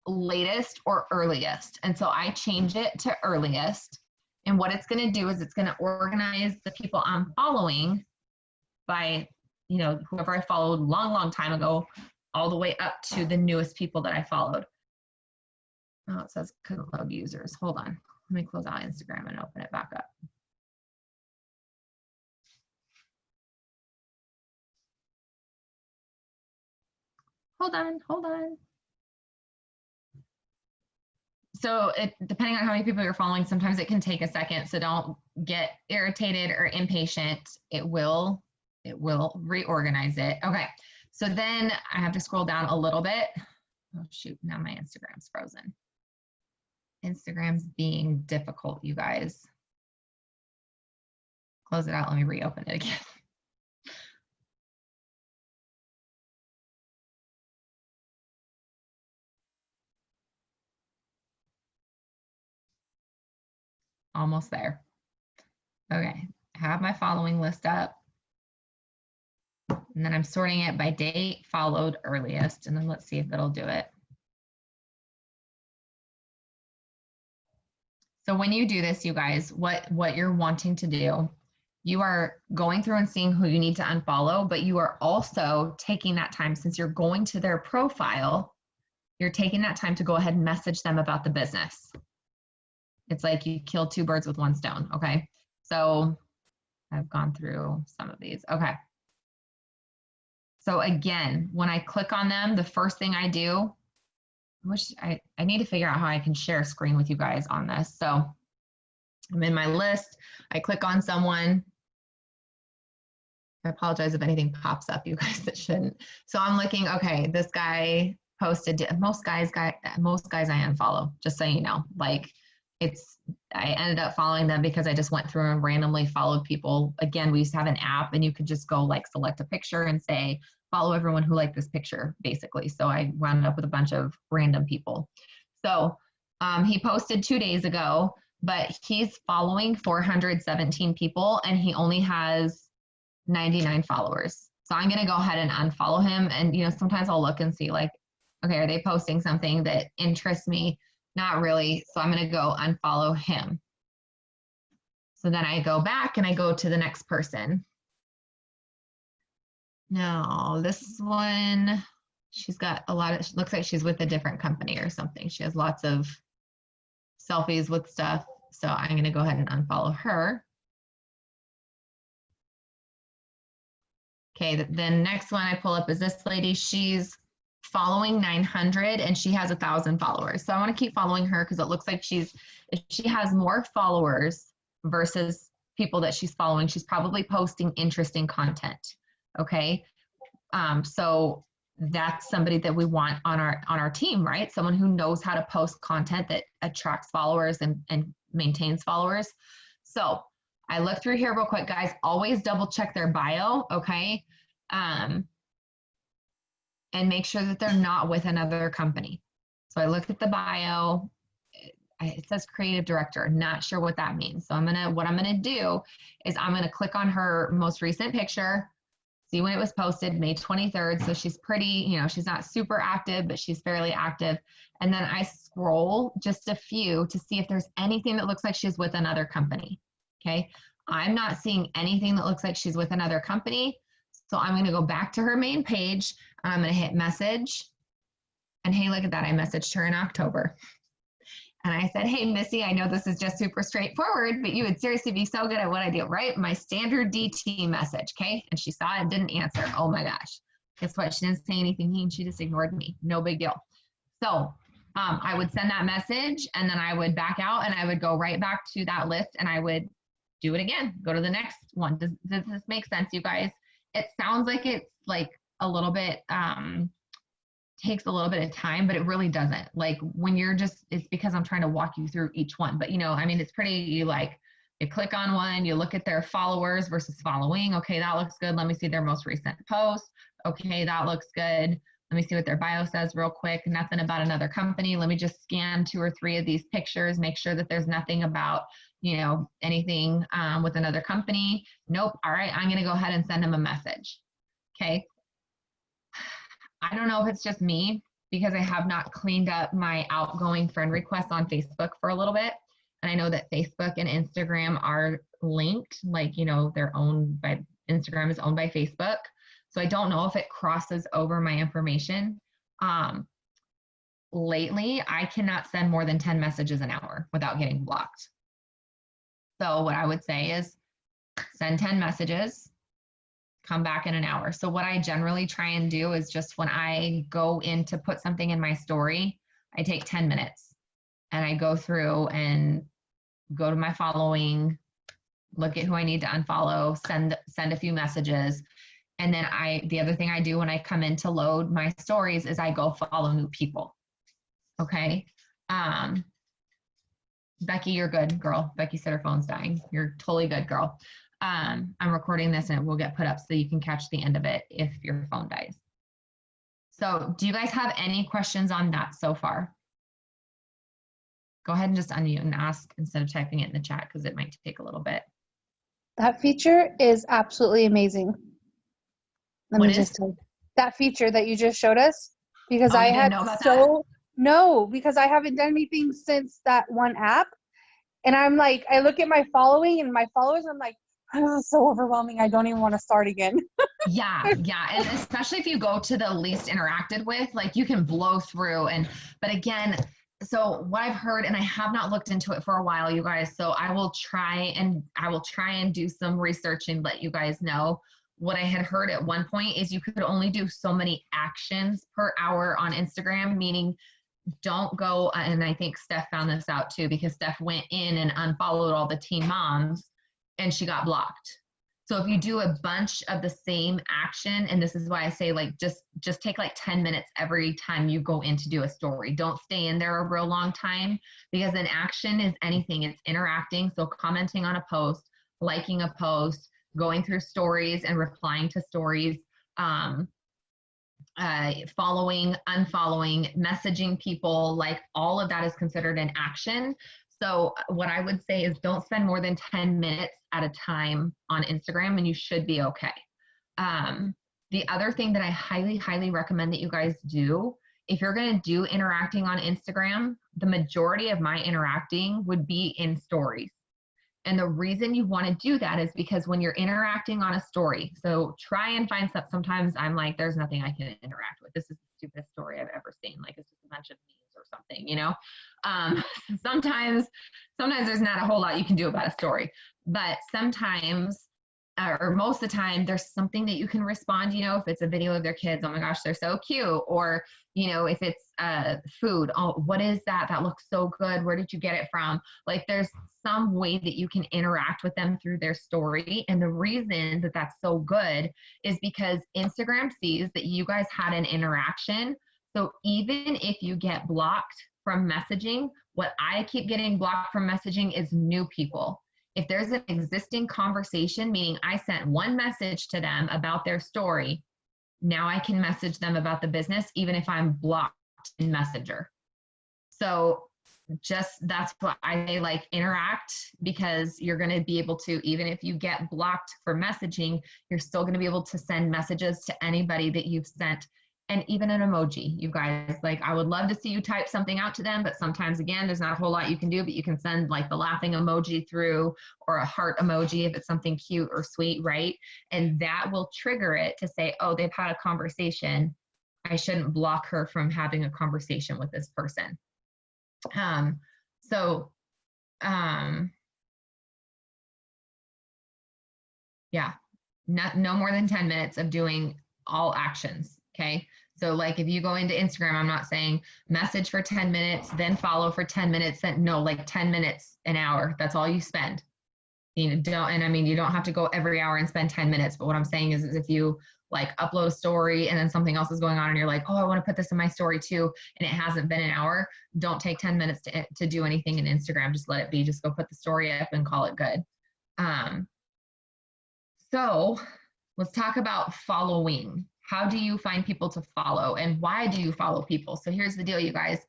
latest or earliest. And so I change it to earliest. And what it's going to do is it's going to organize the people I'm following by, whoever I followed long time ago, all the way up to the newest people that I followed. Oh, it says couldn't load users. Hold on. Let me close out Instagram and open it back up. Hold on. So depending on how many people you're following, sometimes it can take a second. So don't get irritated or impatient. It will reorganize it. Okay. So then I have to scroll down a little bit. Oh shoot, now my Instagram's frozen. Instagram's being difficult, you guys. Close it out. Let me reopen it again. Almost there. Okay, I have my following list up. And then I'm sorting it by date, followed, earliest, and then let's see if it'll do it. So when you do this, you guys, what you're wanting to do, you are going through and seeing who you need to unfollow, but you are also taking that time, since you're going to their profile, you're taking that time to go ahead and message them about the business. It's like you kill two birds with one stone, okay? So I've gone through some of these, okay. So again, when I click on them, the first thing I do, I need to figure out how I can share a screen with you guys on this. So I'm in my list, I click on someone. I apologize if anything pops up, you guys, that shouldn't. So I'm looking, okay, this guy posted, most guys I unfollow, just so you know. Like, I ended up following them because I just went through and randomly followed people. Again, we used to have an app and you could just go like select a picture and say, follow everyone who liked this picture, basically. So I wound up with a bunch of random people. So he posted 2 days ago, but he's following 417 people and he only has 99 followers. So I'm going to go ahead and unfollow him. And, sometimes I'll look and see like, okay, are they posting something that interests me? Not really. So I'm going to go unfollow him. So then I go back and I go to the next person. No, this one, she's got a lot of, looks like she's with a different company or something. She has lots of selfies with stuff. So I'm going to go ahead and unfollow her. Okay, the next one I pull up is this lady. She's following 900 and she has 1,000 followers. So I want to keep following her because it looks like if she has more followers versus people that she's following, she's probably posting interesting content. Okay. So that's somebody that we want on our team, right? Someone who knows how to post content that attracts followers and maintains followers. So I look through here real quick, guys. Always double check their bio, okay? And make sure that they're not with another company. So I look at the bio. It says creative director. Not sure what that means. So what I'm gonna do is I'm gonna click on her most recent picture, see when it was posted, May 23rd. So she's pretty, she's not super active, but she's fairly active. And then I scroll just a few to see if there's anything that looks like she's with another company. Okay, I'm not seeing anything that looks like she's with another company. So I'm going to go back to her main page. I'm going to hit message. And hey, look at that. I messaged her in October. And I said, hey, Missy, I know this is just super straightforward, but you would seriously be so good at what I do, right? My standard DT message, okay? And she saw it and didn't answer. Oh my gosh. Guess what? She didn't say anything mean. She just ignored me. No big deal. So I would send that message and then I would back out and I would go right back to that list and I would do it again. Go to the next one. Does this make sense, you guys? It sounds like it's like a little bit, takes a little bit of time, but it really doesn't. Like when it's because I'm trying to walk you through each one. But it's pretty, you click on one, you look at their followers versus following. Okay, that looks good. Let me see their most recent post. Okay, that looks good. Let me see what their bio says real quick. Nothing about another company. Let me just scan 2 or 3 of these pictures, make sure that there's nothing about, anything with another company. Nope. All right, I'm going to go ahead and send them a message. Okay. I don't know if it's just me, because I have not cleaned up my outgoing friend requests on Facebook for a little bit. And I know that Facebook and Instagram are linked, like, they're owned by, Instagram is owned by Facebook. So I don't know if it crosses over my information. Lately, I cannot send more than 10 messages an hour without getting blocked. So what I would say is send 10 messages, come back in an hour. So what I generally try and do is just when I go in to put something in my story, I take 10 minutes and I go through and go to my following, look at who I need to unfollow, send a few messages. And then the other thing I do when I come in to load my stories is I go follow new people. Okay. Becky, you're good, girl. Becky said her phone's dying. You're totally good, girl. I'm recording this and it will get put up so you can catch the end of it if your phone dies. So do you guys have any questions on that so far? Go ahead and just unmute and ask instead of typing it in the chat because it might take a little bit.
That feature is absolutely amazing. Let me just tell you. That feature that you just showed us, because I had because I haven't done anything since that one app. And I'm like, I look at my following and my followers, I'm like, oh, this is so overwhelming. I don't even want to start again.
Yeah. And especially if you go to the least interacted with, like you can blow through. But again, so what I've heard, and I have not looked into it for a while, you guys, so I will try and do some research and let you guys know. What I had heard at one point is you could only do so many actions per hour on Instagram, meaning don't go, and I think Steph found this out too, because Steph went in and unfollowed all the teen moms and she got blocked. So if you do a bunch of the same action, and this is why I say like just take like 10 minutes every time you go in to do a story. Don't stay in there a real long time, because an action is anything. It's interacting. So commenting on a post, liking a post, going through stories and replying to stories, following, unfollowing, messaging people, like all of that is considered an action. So what I would say is don't spend more than 10 minutes at a time on Instagram and you should be okay. The other thing that I highly, highly recommend that you guys do, if you're going to do interacting on Instagram, the majority of my interacting would be in stories. And the reason you want to do that is because when you're interacting on a story, so try and find sometimes I'm like, there's nothing I can interact with. This is the stupidest story I've ever seen. Like it's just a bunch of memes or something, sometimes there's not a whole lot you can do about a story, but sometimes, or most of the time, there's something that you can respond, if it's a video of their kids, oh my gosh, they're so cute. Or, if it's food, oh, what is that? That looks so good. Where did you get it from? Like there's some way that you can interact with them through their story. And the reason that that's so good is because Instagram sees that you guys had an interaction. So even if you get blocked from messaging, what I keep getting blocked from messaging is new people. If there's an existing conversation, meaning I sent one message to them about their story, now I can message them about the business, even if I'm blocked in Messenger. So that's what I say, like interact, because you're going to be able to, even if you get blocked for messaging, you're still going to be able to send messages to anybody that you've sent. And even an emoji, you guys, like I would love to see you type something out to them, but sometimes again, there's not a whole lot you can do, but you can send like the laughing emoji through, or a heart emoji if it's something cute or sweet, right? And that will trigger it to say, oh, they've had a conversation. I shouldn't block her from having a conversation with this person. Yeah, no more than 10 minutes of doing all actions. Okay. So like if you go into Instagram, I'm not saying message for 10 minutes, then follow for 10 minutes. No, like 10 minutes an hour. That's all you spend. You don't have to go every hour and spend 10 minutes. But what I'm saying is if you like upload a story and then something else is going on and you're like, oh, I want to put this in my story too, and it hasn't been an hour, don't take 10 minutes to do anything in Instagram. Just let it be. Just go put the story up and call it good. So let's talk about following. How do you find people to follow and why do you follow people? So here's the deal, you guys.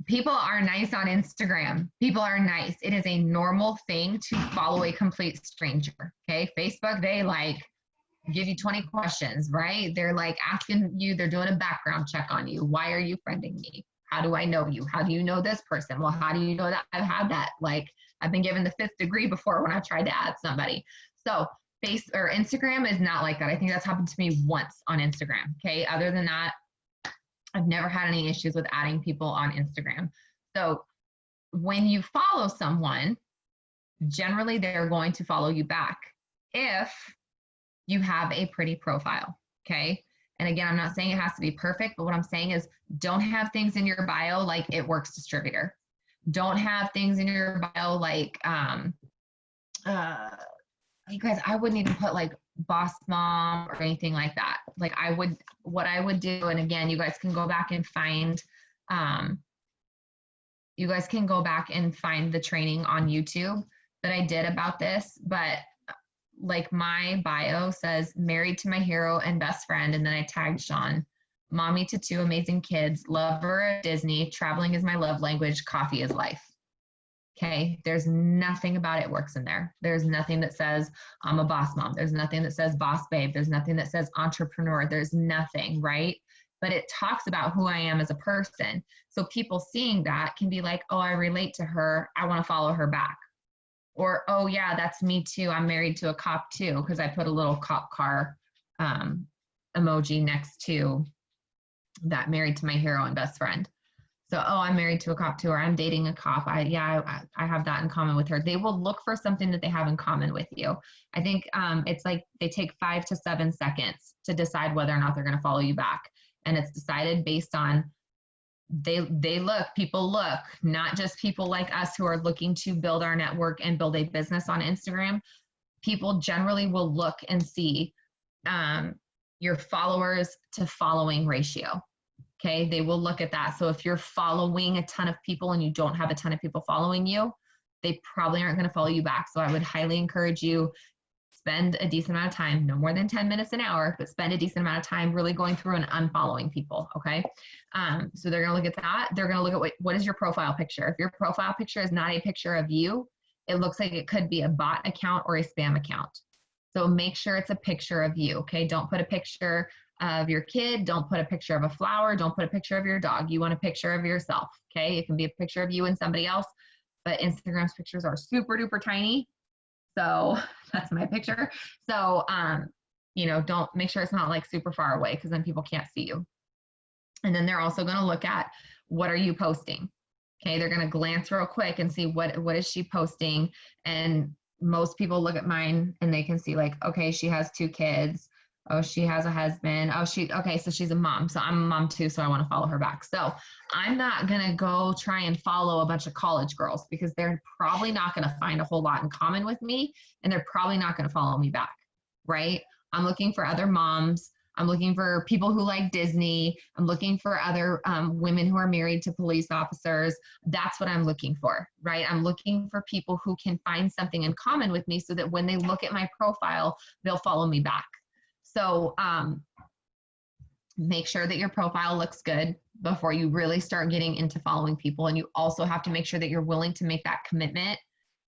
People are nice on Instagram. People are nice. It is a normal thing to follow a complete stranger. Okay. Facebook, they like give you 20 questions, right? They're like asking you, they're doing a background check on you. Why are you friending me? How do I know you? How do you know this person? Well, how do you know that I've had that? Like, I've been given the 5th degree before when I tried to add somebody. So Instagram is not like that. I think that's happened to me once on Instagram. Okay. Other than that, I've never had any issues with adding people on Instagram. So when you follow someone, generally they're going to follow you back if you have a pretty profile. Okay. And again, I'm not saying it has to be perfect, but what I'm saying is don't have things in your bio like It Works distributor. Don't have things in your bio like, you guys, I wouldn't even put like boss mom or anything like that. Like what I would do, and again, you guys can go back and find, the training on YouTube that I did about this, but like my bio says married to my hero and best friend. And then I tagged Sean, mommy to 2 amazing kids, lover of Disney, traveling is my love language, coffee is life. Okay. There's nothing about It Works in there. There's nothing that says I'm a boss mom. There's nothing that says boss babe. There's nothing that says entrepreneur. There's nothing, right? But it talks about who I am as a person. So people seeing that can be like, oh, I relate to her. I want to follow her back. Or, oh yeah, that's me too. I'm married to a cop too, because I put a little cop car emoji next to that married to my hero and best friend. So, oh, I'm married to a cop too, or I'm dating a cop. I have that in common with her. They will look for something that they have in common with you. I think it's like they take 5 to 7 seconds to decide whether or not they're going to follow you back. And it's decided based on people look, not just people like us who are looking to build our network and build a business on Instagram. People generally will look and see your followers to following ratio. Okay, they will look at that. So if you're following a ton of people and you don't have a ton of people following you, they probably aren't going to follow you back. So I would highly encourage you, spend a decent amount of time, no more than 10 minutes an hour, but spend a decent amount of time really going through and unfollowing people. Okay. So they're going to look at that. They're going to look at what is your profile picture? If your profile picture is not a picture of you, it looks like it could be a bot account or a spam account. So make sure it's a picture of you. Okay. Don't put a picture of your kid. Don't put a picture of a flower. Don't put a picture of your dog. You want a picture of yourself. Okay. It can be a picture of you and somebody else, but Instagram's pictures are super duper tiny. So that's my picture. So, don't make sure it's not like super far away because then people can't see you. And then they're also going to look at what are you posting? Okay. They're going to glance real quick and see what is she posting. And most people look at mine and they can see like, okay, she has 2 kids. Oh, she has a husband. Oh, so she's a mom. So I'm a mom too. So I want to follow her back. So I'm not going to go try and follow a bunch of college girls because they're probably not going to find a whole lot in common with me. And they're probably not going to follow me back. Right. I'm looking for other moms. I'm looking for people who like Disney. I'm looking for other women who are married to police officers. That's what I'm looking for, right? I'm looking for people who can find something in common with me so that when they look at my profile, they'll follow me back. So make sure that your profile looks good before you really start getting into following people. And you also have to make sure that you're willing to make that commitment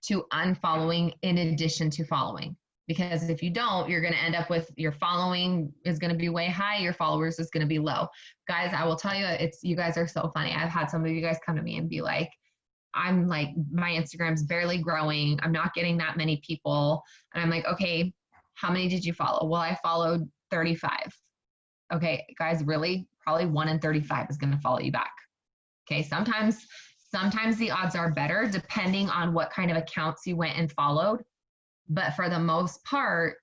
to unfollowing in addition to following. Because if you don't, you're going to end up with your following is going to be way high. Your followers is going to be low. Guys, I will tell you, you guys are so funny. I've had some of you guys come to me and be like, I'm like, my Instagram's barely growing. I'm not getting that many people. And I'm like, okay, how many did you follow? Well, I followed 35. Okay, guys, really? Probably 1 in 35 is going to follow you back. Okay, sometimes the odds are better depending on what kind of accounts you went and followed. But for the most part,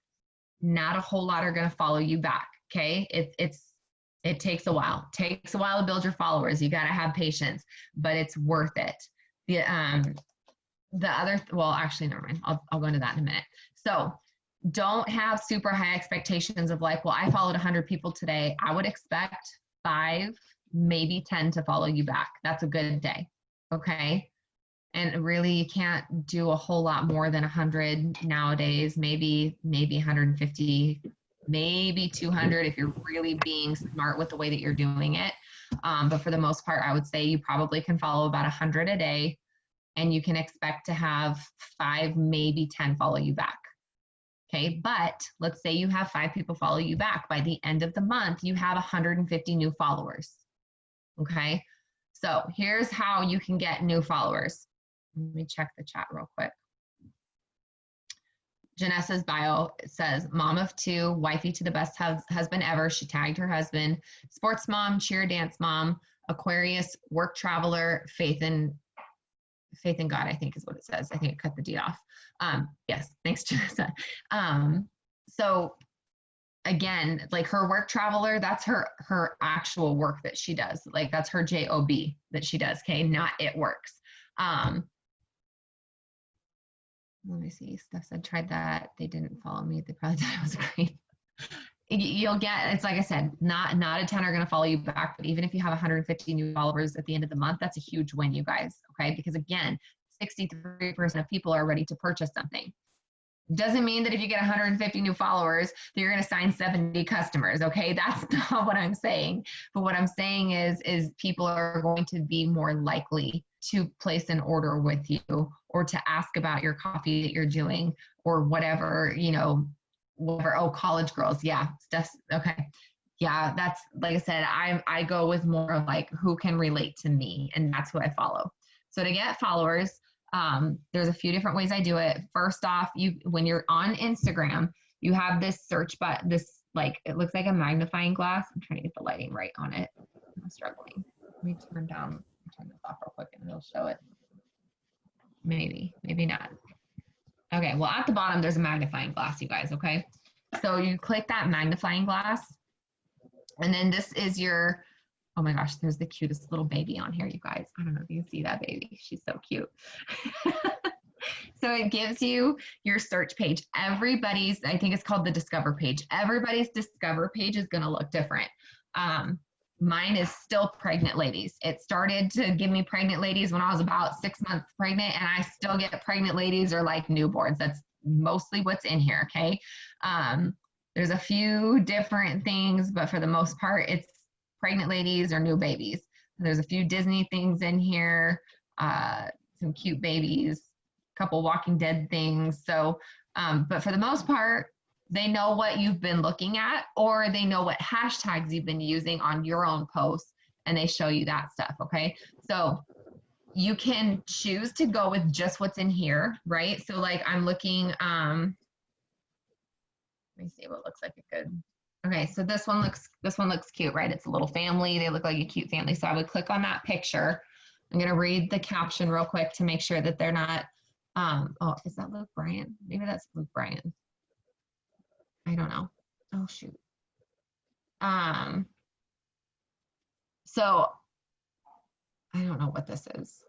not a whole lot are going to follow you back. Okay. It takes a while. It takes a while to build your followers. You got to have patience, but it's worth it. Actually, never mind. I'll go into that in a minute. So don't have super high expectations of like, well, I followed 100 people today. I would expect 5, maybe 10 to follow you back. That's a good day. Okay. And really, you can't do a whole lot more than 100 nowadays, maybe 150, maybe 200 if you're really being smart with the way that you're doing it. But for the most part, I would say you probably can follow about 100 a day, and you can expect to have 5, maybe 10 follow you back. Okay, but let's say you have 5 people follow you back. By the end of the month, you have 150 new followers. Okay, so here's how you can get new followers. Let me check the chat real quick. Janessa's bio says, mom of 2, wifey to the best husband ever. She tagged her husband. Sports mom, cheer dance mom, Aquarius, work traveler, faith in God, I think is what it says. I think it cut the D off. Yes, thanks, Janessa. So again, like her work traveler, that's her actual work that she does. Like that's her job that she does. Okay, not it works. Let me see. Steph said, tried that. They didn't follow me. They probably thought I was great. You'll get, it's like I said, not a 10 are going to follow you back, but even if you have 150 new followers at the end of the month, that's a huge win, you guys. Okay. Because again, 63% of people are ready to purchase something. Doesn't mean that if you get 150 new followers, that you're going to sign 70 customers. Okay. That's not what I'm saying. But what I'm saying is people are going to be more likely to place an order with you or to ask about your coffee that you're doing or whatever, you know, whatever. Oh, college girls. Yeah. That's okay. Yeah. That's, like I said, I go with more of like who can relate to me, and that's who I follow. So to get followers, there's a few different ways I do it. First off, when you're on Instagram, you have this search button, this like, it looks like a magnifying glass. I'm trying to get the lighting right on it. I'm struggling. Let me turn this off real quick and it'll show it. Maybe not. Okay, well at the bottom, there's a magnifying glass, you guys, okay? So you click that magnifying glass, and then this is your, oh my gosh, there's the cutest little baby on here, you guys. I don't know if you can see that baby. She's so cute. So it gives you your search page. Everybody's, I think it's called the Discover page. Everybody's Discover page is gonna look different. Mine is still pregnant ladies. It started to give me pregnant ladies when I was about 6 months pregnant, and I still get pregnant ladies or like newborns. That's mostly what's in here, okay? There's a few different things, but for the most part, it's pregnant ladies or new babies. There's a few Disney things in here, some cute babies, a couple Walking Dead things. So, but for the most part, they know what you've been looking at, or they know what hashtags you've been using on your own posts, and they show you that stuff, okay? So you can choose to go with just what's in here, right? So like I'm looking, let me see what looks like a good, okay, so this one looks cute, right? It's a little family. They look like a cute family. So I would click on that picture. I'm gonna read the caption real quick to make sure that they're not, oh, is that Luke Bryan? Maybe that's Luke Bryan. I don't know. Oh, shoot. So I don't know what this is.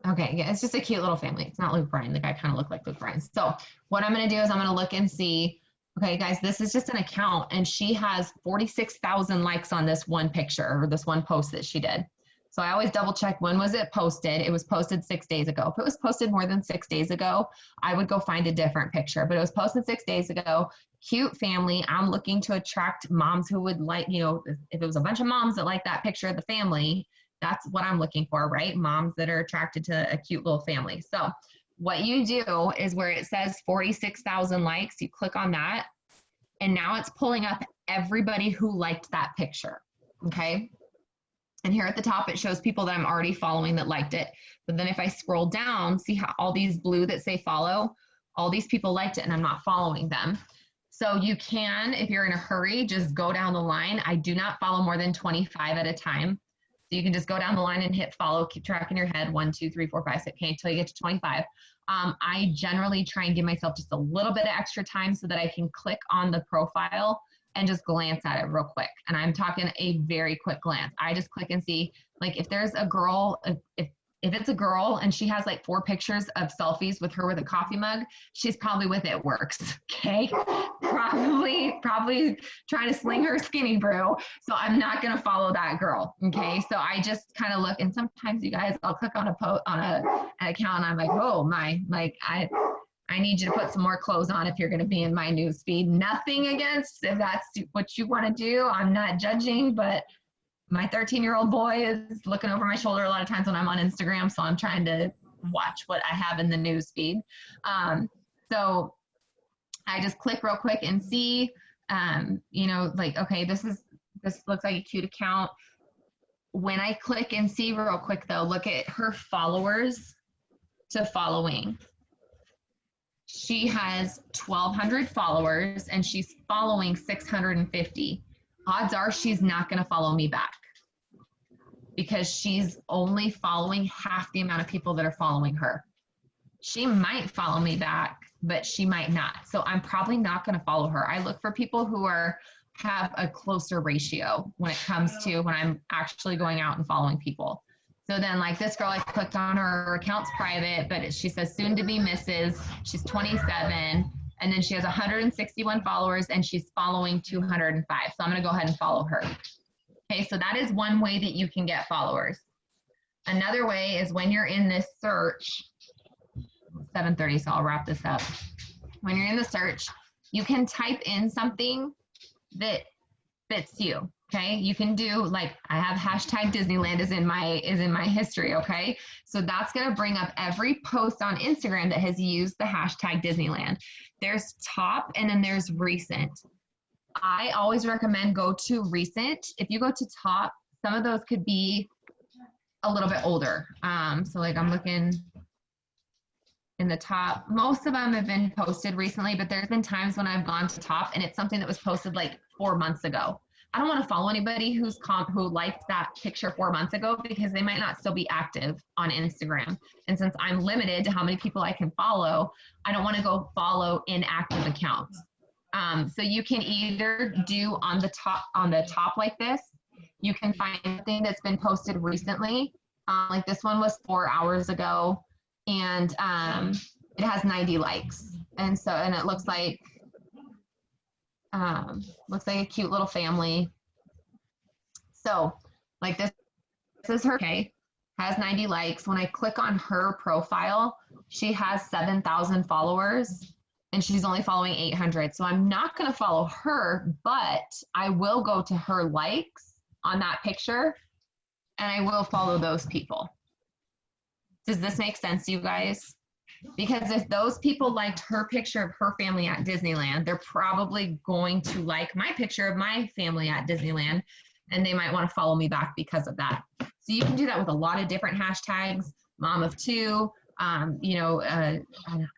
Okay, yeah, it's just a cute little family. It's not Luke Bryan. The guy kind of looked like Luke Bryan. So what I'm going to do is I'm going to look and see, okay, guys, this is just an account, and she has 46,000 likes on this one picture or this one post that she did. So I always double check, when was it posted? It was posted 6 days ago. If it was posted more than 6 days ago, I would go find a different picture, but it was posted 6 days ago. Cute family. I'm looking to attract moms who would like, you know, if it was a bunch of moms that like that picture of the family, that's what I'm looking for, right? Moms that are attracted to a cute little family. So what you do is where it says 46,000 likes, you click on that, and now it's pulling up everybody who liked that picture, okay? And here at the top, it shows people that I'm already following that liked it. But then if I scroll down, see how all these blue that say follow, all these people liked it and I'm not following them. So you can, if you're in a hurry, just go down the line. I do not follow more than 25 at a time. So you can just go down the line and hit follow, keep track in your head, 1, 2, 3, 4, 5, 6, okay, until you get to 25. I generally try and give myself just a little bit of extra time so that I can click on the profile and just glance at it real quick. And I'm talking a very quick glance. I just click and see, like if there's a girl, if it's a girl and she has like 4 pictures of selfies with her with a coffee mug, she's probably with It Works, okay? Probably trying to sling her skinny brew. So I'm not gonna follow that girl, okay? So I just kind of look, and sometimes you guys, I'll click on an account and I'm like, oh my, like I need you to put some more clothes on if you're going to be in my news feed. Nothing against if that's what you want to do. I'm not judging, but my 13-year-old boy is looking over my shoulder a lot of times when I'm on Instagram. So I'm trying to watch what I have in the news feed. So I just click real quick and see, you know, like, okay, this looks like a cute account. When I click and see real quick though, look at her followers to following. She has 1,200 followers and she's following 650. Odds are she's not going to follow me back because she's only following half the amount of people that are following her. She might follow me back, but she might not. So I'm probably not going to follow her. I look for people who have a closer ratio when it comes to when I'm actually going out and following people. So then like this girl, I clicked on her account's private, but she says soon to be Mrs. She's 27. And then she has 161 followers and she's following 205. So I'm going to go ahead and follow her. Okay. So that is one way that you can get followers. Another way is when you're in this search, 7:30. So I'll wrap this up. When you're in the search, you can type in something that fits you. Okay, you can do like I have hashtag Disneyland is in my history. Okay, so that's going to bring up every post on Instagram that has used the hashtag Disneyland. There's top and then there's recent. I always recommend go to recent. If you go to top, some of those could be a little bit older. So like I'm looking in the top, most of them have been posted recently, but there's been times when I've gone to top and it's something that was posted like 4 months ago. I don't want to follow anybody who liked that picture 4 months ago because they might not still be active on Instagram. And since I'm limited to how many people I can follow, I don't want to go follow inactive accounts. So you can either do on the top like this, you can find something that's been posted recently. Like this one was 4 hours ago and it has 90 likes. And it looks like a cute little family. So like this is her, okay, has 90 likes. When I click on her profile, she has 7,000 followers and she's only following 800. So I'm not going to follow her, but I will go to her likes on that picture and I will follow those people. Does this make sense to you guys? Because if those people liked her picture of her family at Disneyland, they're probably going to like my picture of my family at Disneyland, and they might want to follow me back because of that. So you can do that with a lot of different hashtags, mom of two, I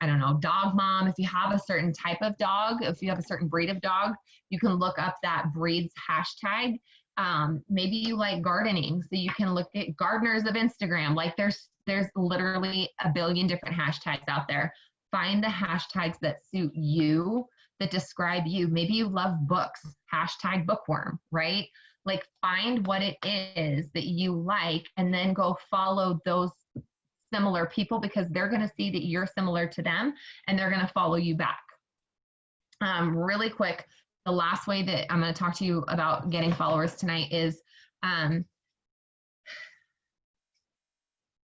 don't know, dog mom. If you have a certain type of dog, if you have a certain breed of dog, you can look up that breed's hashtag. Maybe you like gardening, so you can look at gardeners of Instagram. Like there's literally a billion different hashtags out there. Find the hashtags that suit you, that describe you. Maybe you love books, hashtag bookworm, right? Like find what it is that you like and then go follow those similar people because they're going to see that you're similar to them and they're going to follow you back. Really quick, the last way that I'm going to talk to you about getting followers tonight is,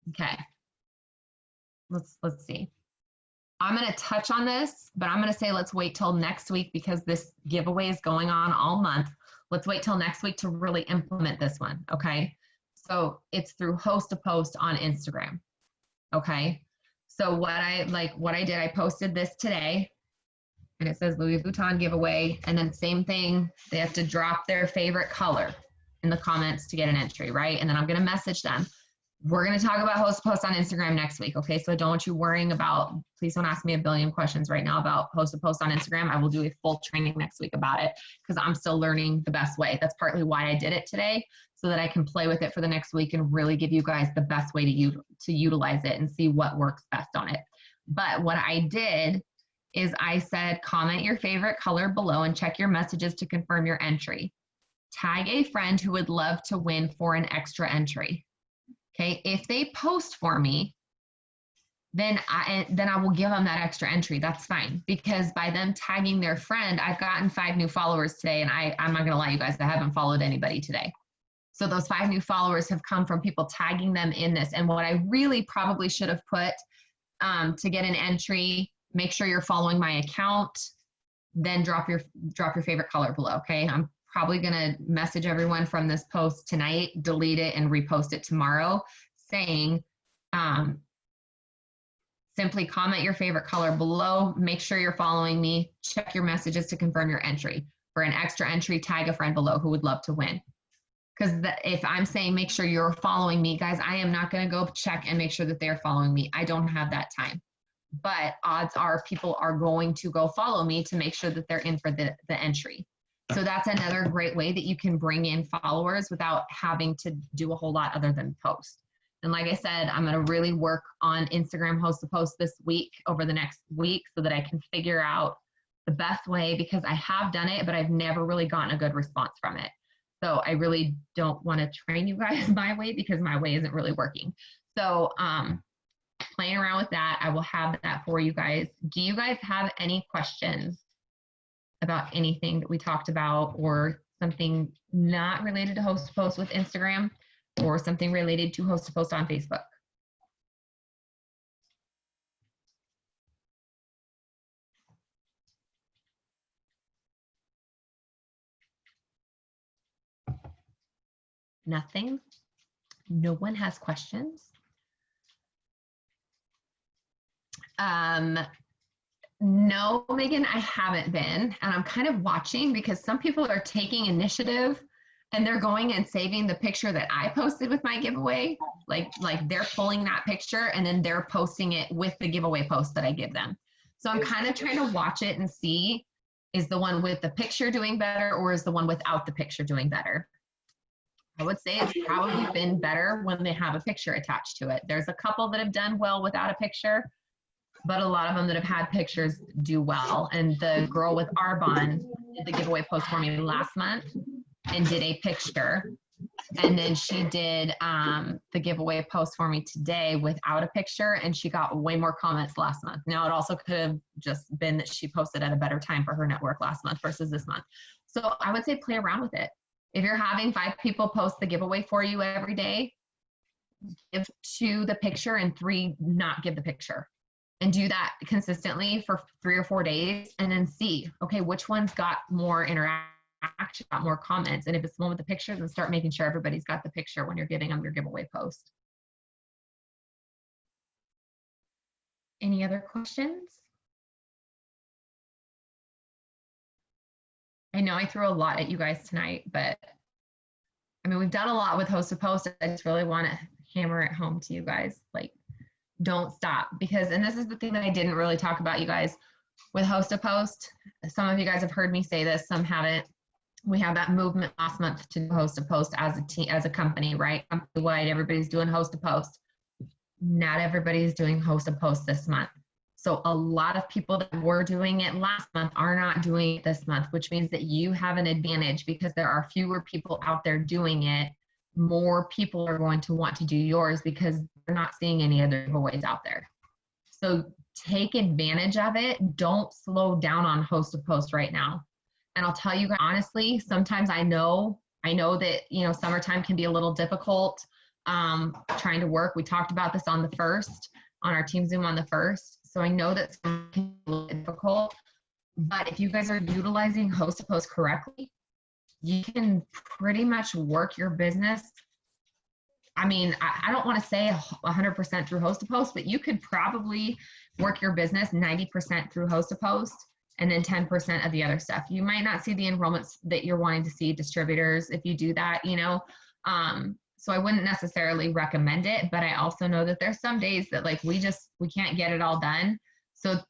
okay, let's see. I'm going to touch on this, but I'm going to say let's wait till next week because this giveaway is going on all month. Let's wait till next week to really implement this one, okay? So it's through host a post on Instagram, okay? So what I did, I posted this today and it says Louis Vuitton giveaway, and then same thing, they have to drop their favorite color in the comments to get an entry, right? And then I'm going to message them. We're going to talk about host a post on Instagram next week, okay? So I don't want you worrying about, please don't ask me a billion questions right now about host a post on Instagram. I will do a full training next week about it because I'm still learning the best way. That's partly why I did it today, so that I can play with it for the next week and really give you guys the best way to utilize it and see what works best on it. But what I did is I said, comment your favorite color below and check your messages to confirm your entry. Tag a friend who would love to win for an extra entry. Okay, if they post for me, then I will give them that extra entry. That's fine, because by them tagging their friend, I've gotten 5 new followers today, and I'm not gonna lie, you guys, I haven't followed anybody today. So those 5 new followers have come from people tagging them in this. And what I really probably should have put to get an entry, make sure you're following my account, then drop your favorite color below. Okay, I'm probably going to message everyone from this post tonight, delete it and repost it tomorrow saying, simply comment your favorite color below. Make sure you're following me. Check your messages to confirm your entry. For an extra entry, tag a friend below who would love to win. Because if I'm saying make sure you're following me, guys, I am not going to go check and make sure that they're following me. I don't have that time. But odds are people are going to go follow me to make sure that they're in for the entry. So that's another great way that you can bring in followers without having to do a whole lot other than post. And like I said, I'm going to really work on Instagram host to post this week, over the next week, so that I can figure out the best way, because I have done it, but I've never really gotten a good response from it. So I really don't want to train you guys my way, because my way isn't really working. So playing around with that, I will have that for you guys. Do you guys have any questions about anything that we talked about, or something not related to host to post with Instagram, or something related to host to post on Facebook? Nothing? No one has questions? No, Megan, I haven't been, and I'm kind of watching, because some people are taking initiative and they're going and saving the picture that I posted with my giveaway. Like they're pulling that picture and then they're posting it with the giveaway post that I give them. So I'm kind of trying to watch it and see, is the one with the picture doing better, or is the one without the picture doing better? I would say it's probably been better when they have a picture attached to it. There's a couple that have done well without a picture, but a lot of them that have had pictures do well. And the girl with Arbonne did the giveaway post for me last month and did a picture. And then she did the giveaway post for me today without a picture, and she got way more comments last month. Now, it also could have just been that she posted at a better time for her network last month versus this month. So I would say play around with it. If you're having 5 people post the giveaway for you every day, give 2 the picture and 3 not give the picture. And do that consistently for 3 or 4 days, and then see, okay, which one's got more interaction, got more comments. And if it's the one with the picture, then start making sure everybody's got the picture when you're giving them your giveaway post. Any other questions? I know I threw a lot at you guys tonight, but I mean, we've done a lot with host to post. I just really want to hammer it home to you guys. Like, don't stop, because, and this is the thing that I didn't really talk about, you guys, with host to post. Some of you guys have heard me say this, some haven't. We have that movement last month to do host to post as a team, as a company, right? Company-wide, everybody's doing host to post. Not everybody's doing host to post this month. So a lot of people that were doing it last month are not doing it this month, which means that you have an advantage, because there are fewer people out there doing it. More people are going to want to do yours because they're not seeing any other giveaways out there. So take advantage of it. Don't slow down on host to post right now. And I'll tell you honestly, sometimes I know that, you know, summertime can be a little difficult trying to work. We talked about this on the 1st, on our team Zoom on the 1st. So I know that some can be a little difficult, but if you guys are utilizing host to post correctly, you can pretty much work your business. I mean, I don't want to say 100% through host to post, but you could probably work your business 90% through host to post, and then 10% of the other stuff. You might not see the enrollments that you're wanting to see, distributors, if you do that, you know. So I wouldn't necessarily recommend it, but I also know that there's some days that like we can't get it all done. So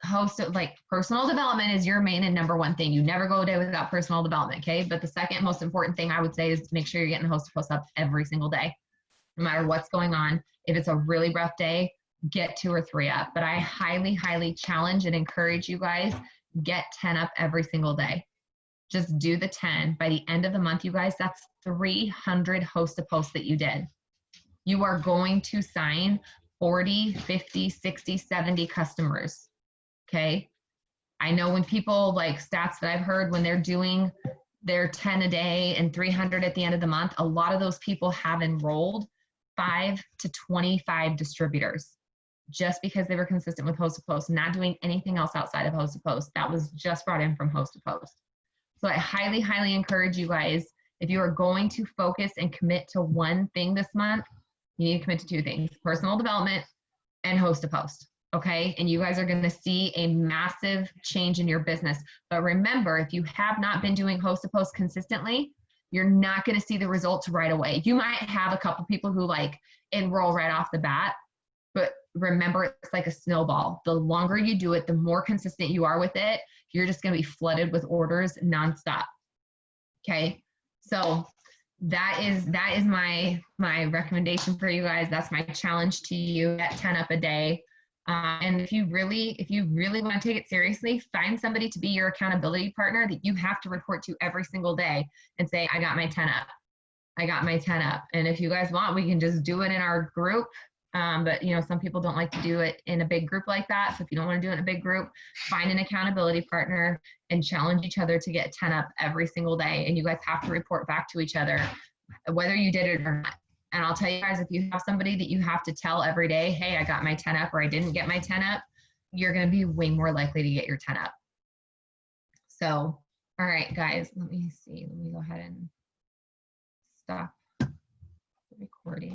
like personal development is your main and number one thing. You never go a day without personal development, okay? But the second most important thing I would say is to make sure you're getting host to post up every single day, no matter what's going on. If it's a really rough day, get 2 or 3 up. But I highly, highly challenge and encourage you guys, get 10 up every single day. Just do the 10. By the end of the month, you guys, that's 300 host to post that you did. You are going to sign 40, 50, 60, 70 customers, okay? I know when people, like stats that I've heard, when they're doing their 10 a day and 300 at the end of the month, a lot of those people have enrolled 5 to 25 distributors just because they were consistent with host to post, not doing anything else outside of host to post. That was just brought in from host to post. So I highly, highly encourage you guys, if you are going to focus and commit to one thing this month, you need to commit to 2 things: personal development and host to post. Okay. And you guys are going to see a massive change in your business. But remember, if you have not been doing host to post consistently, you're not going to see the results right away. You might have a couple people who like enroll right off the bat, but remember, it's like a snowball. The longer you do it, the more consistent you are with it, you're just going to be flooded with orders nonstop. Okay. So that is my recommendation for you guys. That's my challenge to you. Get 10 up a day. And if you really want to take it seriously, find somebody to be your accountability partner that you have to report to every single day and say, I got my 10 up. I got my 10 up. And if you guys want, we can just do it in our group. But you know, some people don't like to do it in a big group like that. So if you don't want to do it in a big group, find an accountability partner and challenge each other to get 10 up every single day. And you guys have to report back to each other, whether you did it or not. And I'll tell you guys, if you have somebody that you have to tell every day, hey, I got my 10 up or I didn't get my 10 up, you're going to be way more likely to get your 10 up. So, all right, guys, let me see. Let me go ahead and stop the recording.